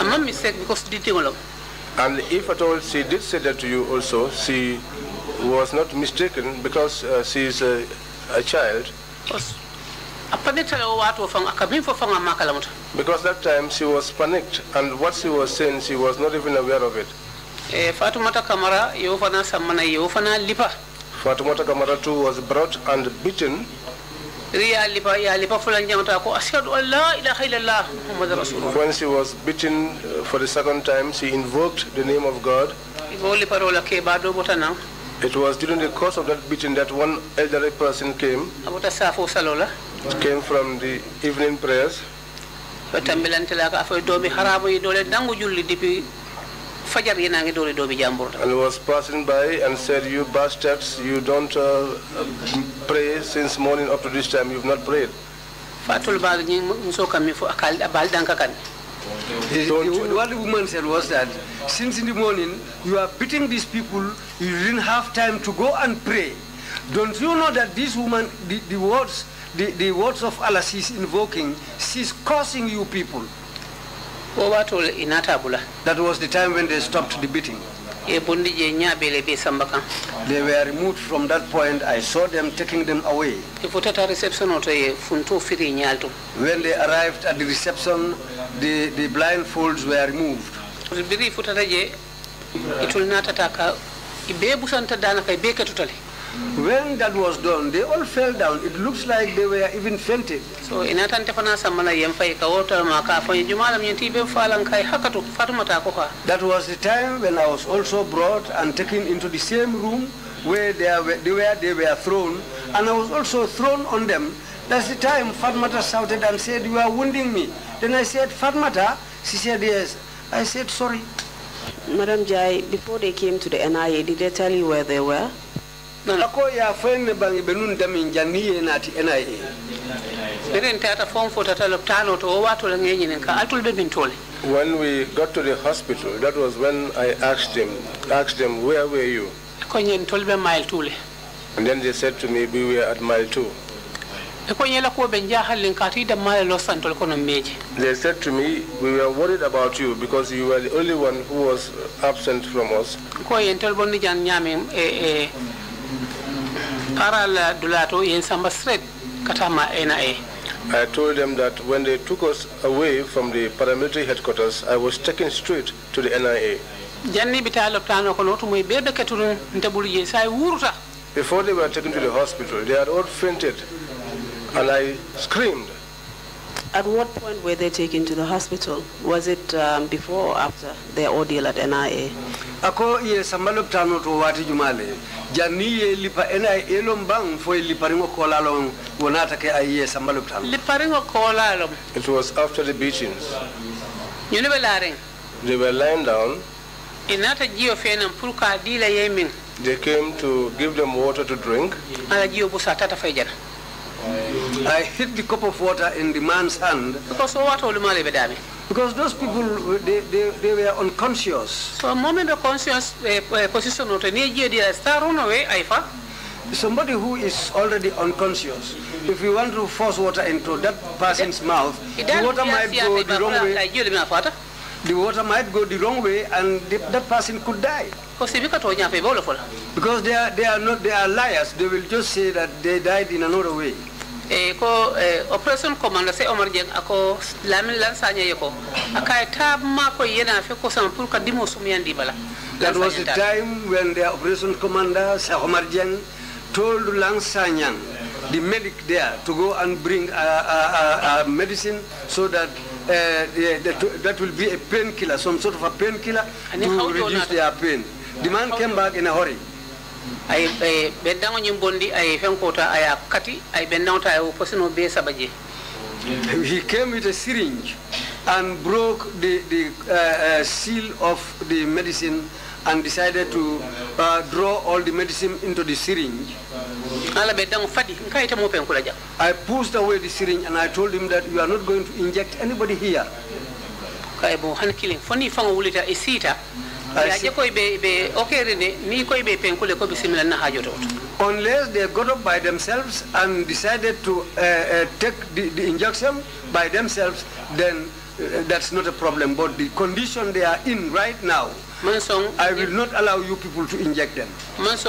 I'm a mistake because and if at all she did say that to you also, she was not mistaken because she is a child. Because that time she was panicked and what she was saying, she was not even aware of it. Fatoumata Kamara too was brought and beaten. When she was beaten for the second time, she invoked the name of God. It was during the course of that beating that one elderly person came from the evening prayers. And was passing by and said, you bastards, you don't pray since morning up to this time, you've not prayed. What the woman said was that since in the morning you are beating these people, you didn't have time to go and pray. Don't you know that this woman, the words of Allah she's invoking, she's cursing you people. That was the time when they stopped the beating. They were removed from that point. I saw them taking them away. When they arrived at the reception, the blindfolds were removed. When that was done, they all fell down. It looks like they were even fainted. So that was the time when I was also brought and taken into the same room where they were thrown, and I was also thrown on them.
That's the time Fatmata shouted and said, "You are wounding me." Then I said, "Fatmata?" She said, "Yes." I said, "Sorry."
Madam Njie, before they came to the NIA, did they tell you where they were?
No. Ako ya fenne bangi benun dami njaniye nati NIA.
Beren tata form for tata loptano to wato la ngenyi nka atul be bintole.
When we got to the hospital, that was when I asked them, "Where were you?"
Ko nyen tolbe mile tule.
And then they said to me, "We were at mile 2." They said to me, "We were worried about you because you were the only one who was absent from us." I told them that when they took us away from the paramilitary headquarters, I was taken straight to the NIA. Before they were taken to the hospital, they had all fainted, and I screamed.
At what point were they taken to the hospital? Was it before or after their ordeal at NIA?
Ako ye sambalop tano to wati jumale. Jani ye lipa NIA lombang for liparingo kola long wonata ke aye sambalop tano.
Liparingo kola long.
It was after the beatings.
You never lying.
They were lying down.
Inata gio fena purka dila yemin.
They came to give them water to drink.
Ala gio busa tata fajana.
I hit the cup of water in the man's hand.
Because
those people, they were unconscious.
So a moment of conscious position
somebody who is already unconscious, if you want to force water into that person's mouth, the water might go the wrong way. The water might go the wrong way, and that person could die. Because they are liars. They will just say that they died in another way.
Operation commander say Omar Jeng ako lamin lansanya yoko akay tab mako yena fe ko sam pour ka dimo sumiyandi bala.
That was the time when the operation commander Sir Omar Jeng told Lansanyang, the medic there, to go and bring a medicine so that that will be a painkiller, some sort of a painkiller to reduce their pain. The man came back in a hurry.
Ay bendango nyimbondi ay fenkota ay kati ay bendanta ay posino be sabaje.
He came with a syringe and broke the seal of the medicine and decided to draw all the medicine into the syringe.
Ala bendango fadi nkaita mo penkula ja.
I pushed away the syringe and I told him that you are not going to inject anybody here.
Kay bo han killing foni fango wulita isita. Unless
they got up by themselves and decided to take the injection by themselves, then that's not a problem. But the condition they are in right now, I will not allow you people to inject them. That's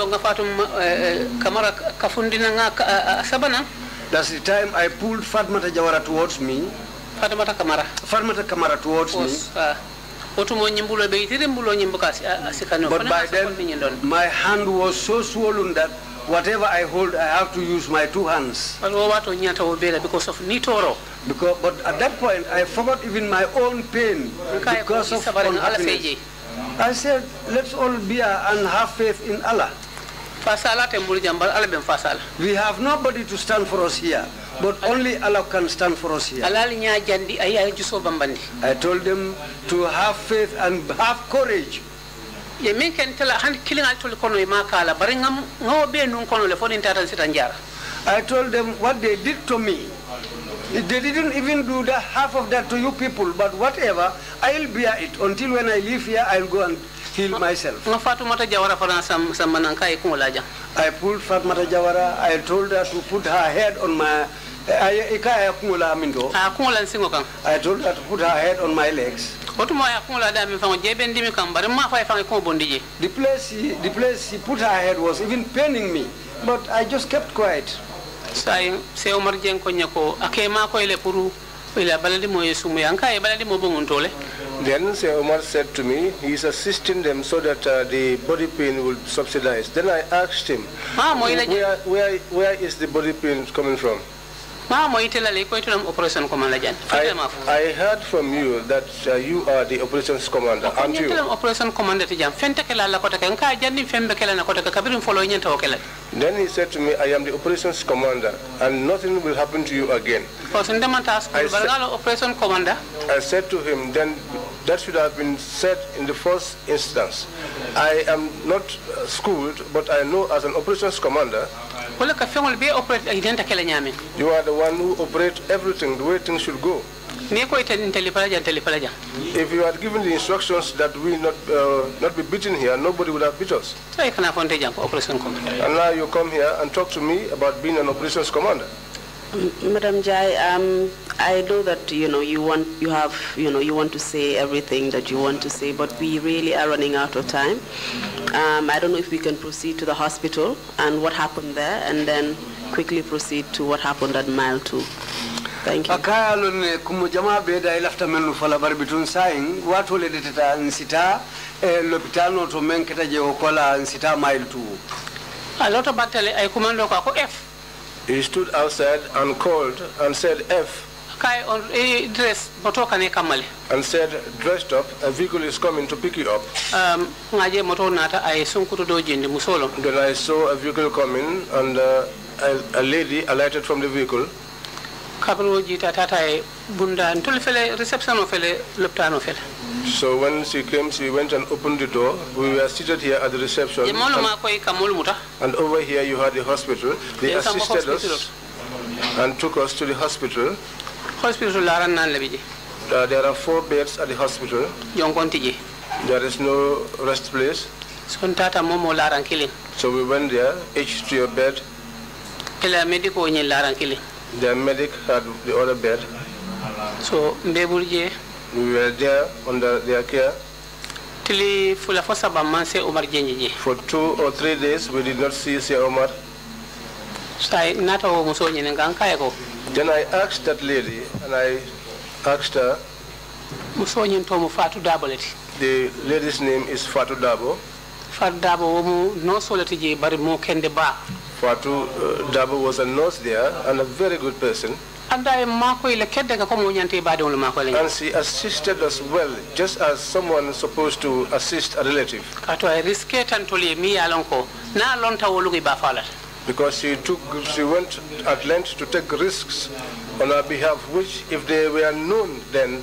the time I pulled Fatmata Jawara towards me. Fatmata Kamara towards me. But by then, my hand was so swollen that whatever I hold, I have to use my two hands. But at that point, I forgot even my own pain because of unhappiness. I said, let's all bear and have faith in Allah. We have nobody to stand for us here, but only Allah can stand for us here. I told them to have faith and have courage. I told them what they did to me. They didn't even do that, half of that to you people, but whatever, I'll bear it. Until when I leave here, I'll go and heal myself. I pulled Fatmata Jawara. I told her to put her head on my... I told her to put her head on my legs. The place she put her head was even paining me, but I just kept quiet.
Then Sir Omar said to me, he is assisting them so that the body pain will subsidize. Then I asked him, where is the body pain coming from? I heard from you that you are the operations commander, aren't you? Then he said to me, I am the operations commander, and nothing will happen to you again. I said to him, then that should have been said in the first instance. I am not schooled, but I know as an operations commander, you are the one who operates everything the way things should go. If you had given the instructions that we not be beaten here, nobody would have beat us. And now you come here and talk to me about being an operations commander.
Madam Njie, I know that you want to say everything that you want to say, but we really are running out of time. I don't know if we can proceed to the hospital and what happened there, and then quickly proceed to what happened at mile 2. Thank you.
Akayalone kumujama beda ilafta menu fala barbitun saing watu le deteta nsita l'hôpital to menketa je okola nsita mile 2.
A lot of battle I commando ko F.
He stood outside and called and said F.
Kai on dress motoka ne kamale.
And said, dressed up, a vehicle is coming to pick you up.
Ngaje moto nata ay sunkuto do jindi musolo.
Then I saw a vehicle coming and a lady alighted from the vehicle. So when she came, she went and opened the door. We were seated here at the reception. And over here you had the hospital. They assisted us and took us to the hospital. There are 4 beds at the hospital. There is no rest place. So we went there, each to your bed. The medic had the other bed.
So we
were there under their care. For 2 or 3 days, we did not see Sir Omar. Then I asked that lady, and I asked her, the lady's name is Fatu Dabo. Fatu Dabo was a nurse there and a very good person. And she assisted us well, just as someone is supposed to assist a relative. Because she went at length to take risks on our behalf, which if they were known then,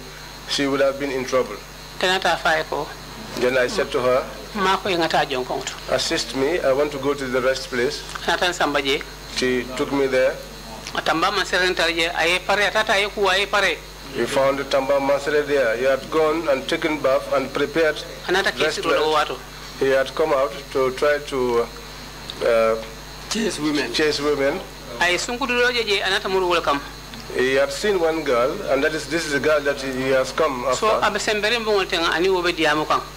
she would have been in trouble. Then I said to her, assist me, I want to go to the rest place. She took me there. We found the Tamba Masere there. He had gone and taken bath and prepared restaurant. He had come out to try to chase women. He had seen one girl, and this is the girl that he has come after.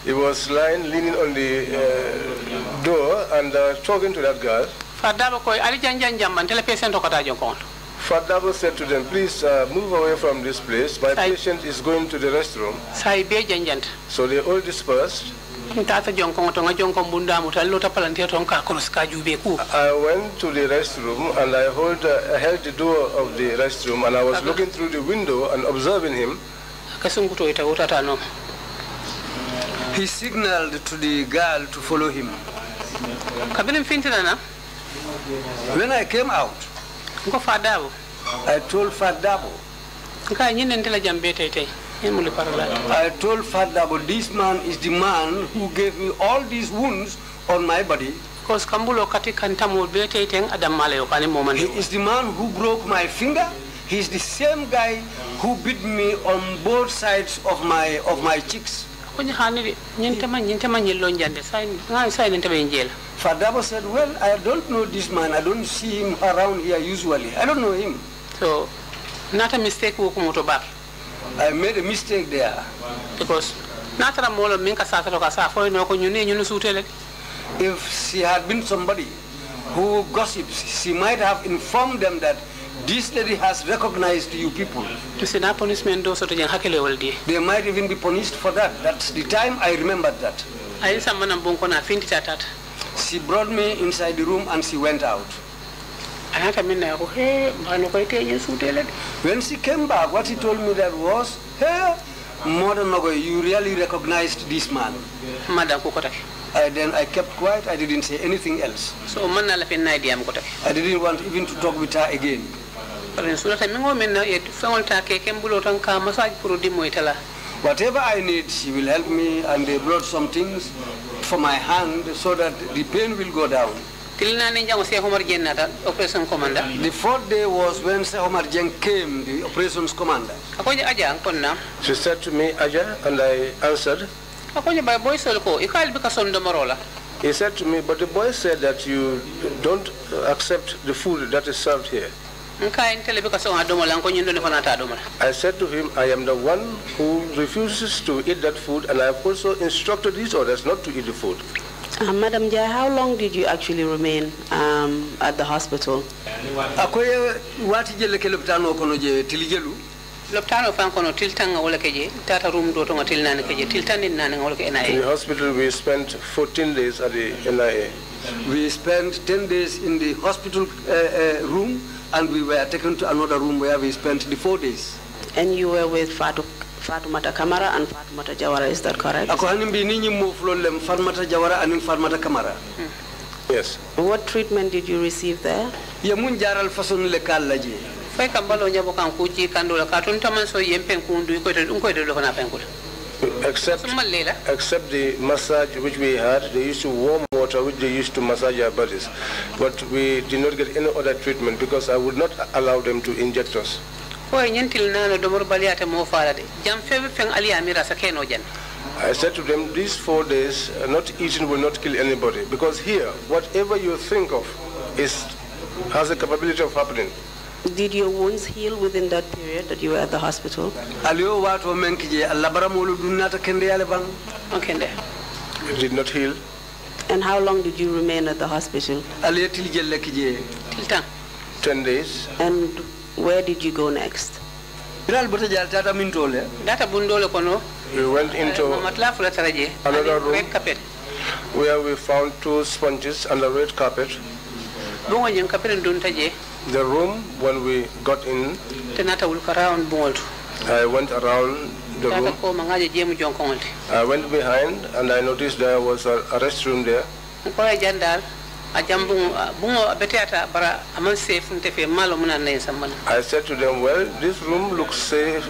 He was leaning on the door and talking to that girl. Fadabo said to them, please move away from this place. My patient is going to the restroom. So they all dispersed. I went to the restroom and I held the door of the restroom and I was looking through the window and observing him.
He signaled to the girl to follow him. When I came out, I told Fadabo, this man is the man who gave me all these wounds on my body. He is the man who broke my finger. He is the same guy who beat me on both sides of my cheeks. Fadabo said, well, I don't know this man. I don't see him around here usually. I don't know him.
So, not a mistake.
I made a mistake there.
Because
if she had been somebody who gossips, she might have informed them that this lady has recognized you people. They might even be punished for that. That's the time I remembered that. She brought me inside the room and she went out. When she came back, what she told me that was, hey, Mother Nogoi, you really recognized this man. Then I kept quiet. I didn't say anything else.
So
I didn't want even to talk with her again. Whatever I need, she will help me, and they brought some things for my hand so that the pain will go down. The fourth day was when Omar Jeng came, the operations commander.
She said to me, Aja, and I answered. He said to me, but the boy said that you don't accept the food that is served here. I said to him, I am the one who refuses to eat that food, and I have also instructed these others not to eat the food.
Madam Njie, how long did you actually remain at the hospital?
In the hospital, we spent 14 days at the NIA.
We spent 10 days in the hospital room, and we were taken to another room where we spent the 4 days.
And you were with Fatoumata Kamara and Fatoumata Jawara, is that correct?
Yes.
What treatment did you receive there?
Except the massage which we had, they used to warm water which they used to massage our bodies. But we did not get any other treatment because I would not allow them to inject us. I said to them, these 4 days, not eating will not kill anybody. Because here, whatever you think of has a capability of happening.
Did your wounds heal within that period that you were at the hospital?
Okay. It did not heal.
And how long did you remain at the hospital?
10 days.
And where did you go next?
We went into another room where we found 2 sponges and a red carpet. The room, when we got in, I went around the room. I went behind and I noticed there was a restroom there. I said to them, well, this room looks safe,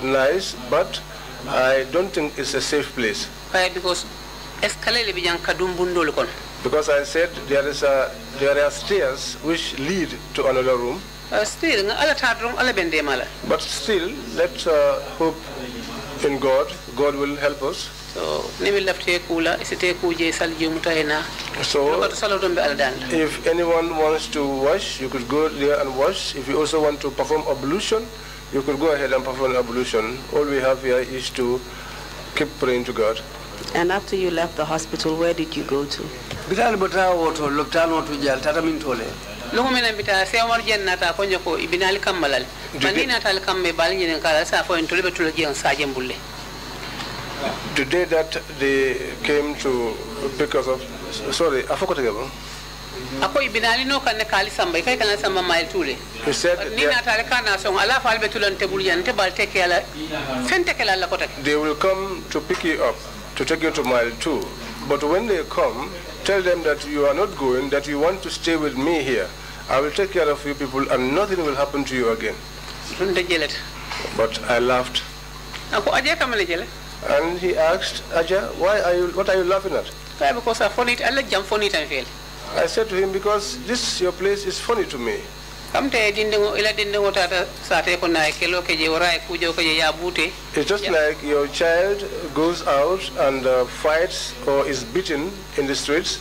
nice, but I don't think it's a safe place. Because I said there are stairs which lead to another room. But still, let's hope in God. God will help us. So, if anyone wants to wash, you could go there and wash. If you also want to perform ablution, you could go ahead and perform ablution. All we have here is to keep praying to God.
And after you left the hospital, where did you go to?
The day that they came to pick us up, sorry, I forgot again. He said they will come to pick you up, to take you to mile 2. But when they come, tell them that you are not going, that you want to stay with me here. I will take care of you people and nothing will happen to you again. But I laughed. And he asked, Aja, what are you laughing at?
Because I found it, I let jump on it and fail.
I said to him, because your place is funny to me. It's just like your child goes out and fights or is beaten in the streets.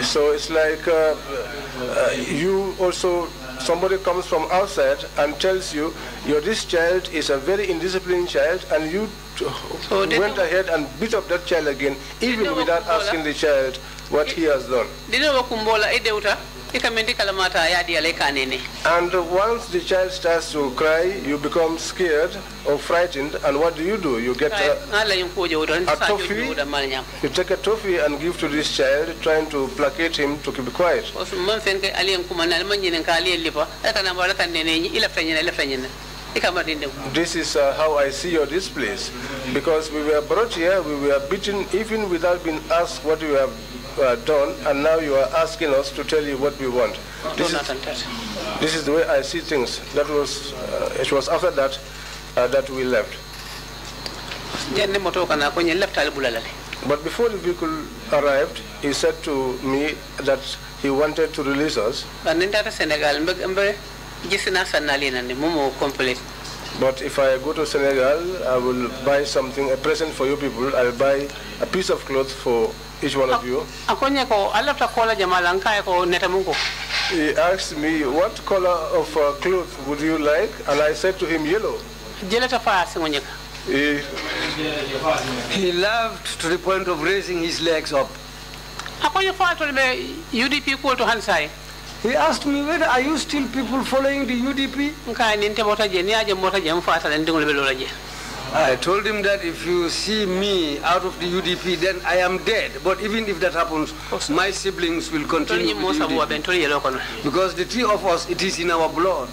So it's like you also, somebody comes from outside and tells you, this child is a very indisciplined child, and you went ahead and beat up that child again, even without asking the child what he has done. And once the child starts to cry, you become scared or frightened, and what do? You get a toffee, you take a toffee and give to this child, trying to placate him to keep quiet. This is how I see your displays. Because we were brought here, we were beaten even without being asked what we have done, and now you are asking us to tell you what we want. This is the way I see things. That was, it was after that that we left. But before the vehicle arrived, he said to me that he wanted to release us. But if I go to Senegal, I will buy something, a present for you people. I'll buy a piece of cloth for each one of you. He asked me, what color of cloth would you like? And I said to him, yellow.
He laughed to the point of raising his legs up. He asked me, whether are you still people following the UDP? I told him that if you see me out of the UDP, then I am dead. But even if that happens, my siblings will continue with the UDP. Because the three of us, it is in our blood.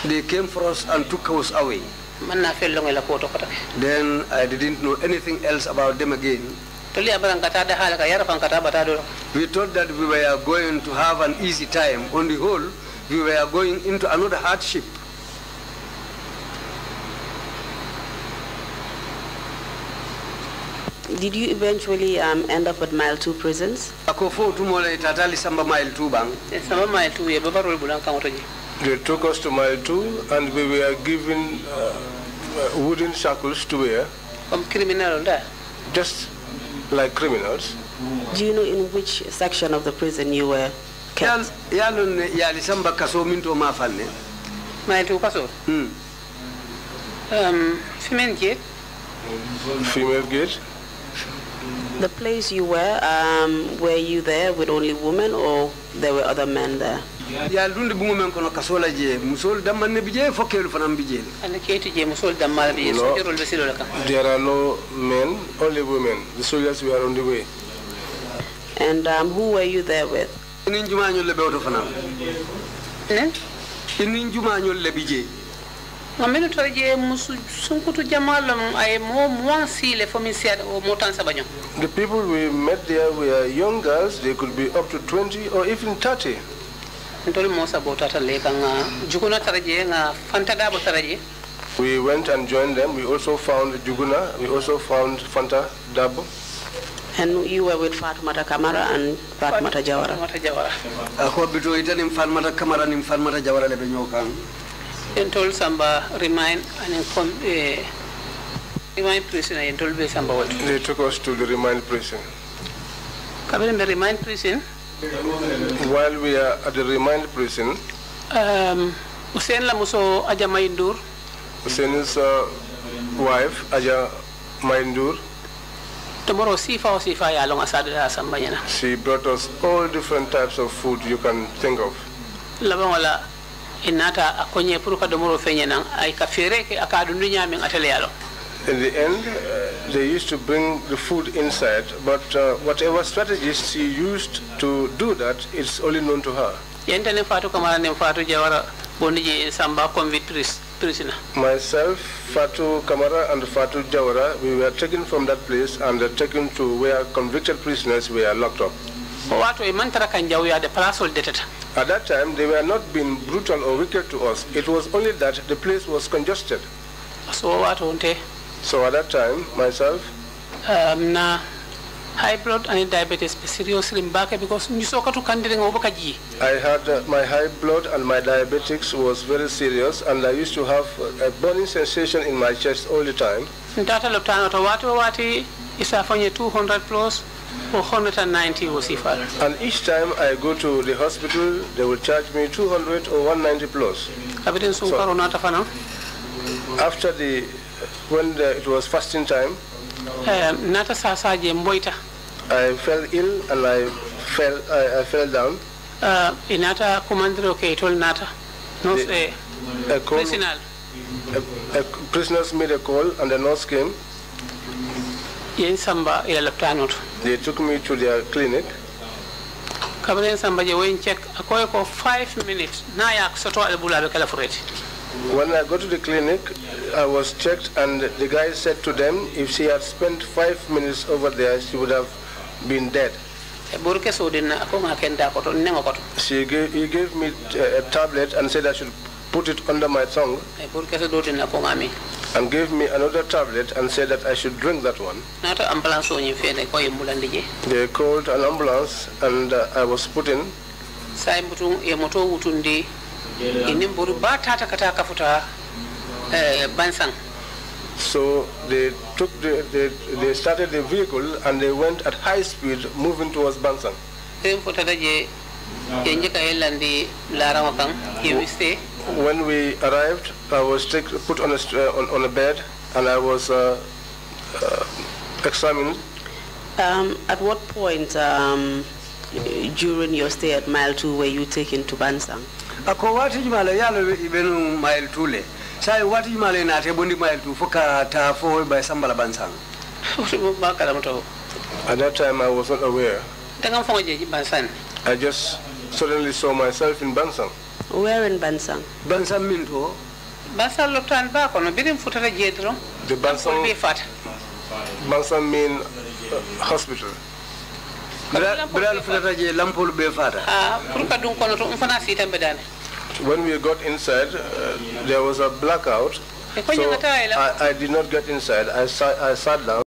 They came for us and took us away. Then I didn't know anything else about them again. We thought that we were going to have an easy time. On the whole, we were going into another hardship.
Did you eventually end up at Mile 2 prisons?
They took us to Mile 2 and we were given wooden shackles to wear. Just like criminals.
Do you know in which section of the prison you were kept?
Female gate.
Female gate.
The place you were you there with only women or there were other men there?
There are no men, only women. The soldiers were on the way.
And who were you there with? The
people we met there were young girls. They could be up to 20 or even 30. We went and joined them. We also found Juguna. We also found Fanta Dabo.
And you were with Fatmata Kamara and Fatmata Jawara.
And told Samba remind and remind prison and told me Samba what?
They took us to the remind prison.
Coming in the remind prison.
While we are at the remind prison,
Hussein Lamuso Aja Maindur.
Hussein's wife Aja Maindur.
Tomorrow Sifa along Asada Sambayana.
She brought us all different types of food you can think of.
Labangala inata akonye puruka domoro fenyana ay kafere ke akadundu nyame atelialo.
In the end, they used to bring the food inside, but whatever strategies she used to do that, it's only known to her.
Yentane Fatu Kamara ne Fatu Jawara bonije Samba convict prisoner.
Myself, Fatu Kamara and Fatu Jawara, we were taken from that place and taken to where convicted prisoners were locked up.
At
that time, they were not being brutal or wicked to us. It was only that the place was congested. So at that time, myself,
high blood and diabetes seriously back because I
had my high blood and my diabetics was very serious, and I used to have a burning sensation in my chest all the time.
Isa 200 plus or 190 was ifal.
And each time I go to the hospital, they will charge me 200 or 190 plus. So, after it was fasting time, I fell ill and I fell down.
Inata commander okay told Nata. No say
prisoners made a call and the nurse came.
They took
me to their clinic.
Kabren Sambaje went check a for 5 minutes. Nayak Soto Albula Calafret.
When I go to the clinic, I was checked, and the guy said to them, if she had spent 5 minutes over there, she would have been dead. He gave me a tablet and said I should put it under my tongue, and gave me another tablet and said that I should drink that one. They called an ambulance, and I was put in. So they started the vehicle and they went at high speed moving towards Bansang. When we arrived, I was put on a bed and I was examined.
At what point during your stay at Mile 2 were you taken to Bansang?
Ako wati jumala yalo ibenu Mile 2 le. Sai wati jumala na tebondi Mile 2 foka ta fo by Sambala Bansang.
At that time I was not aware. I just suddenly saw myself in Bansang.
Where in Bansang?
Bansang Minto.
Bansang Lotan Bako, no bidding foot at a jedro.
The Bansang mean hospital. When we got inside, there was a blackout, so I did not get inside. I sat down.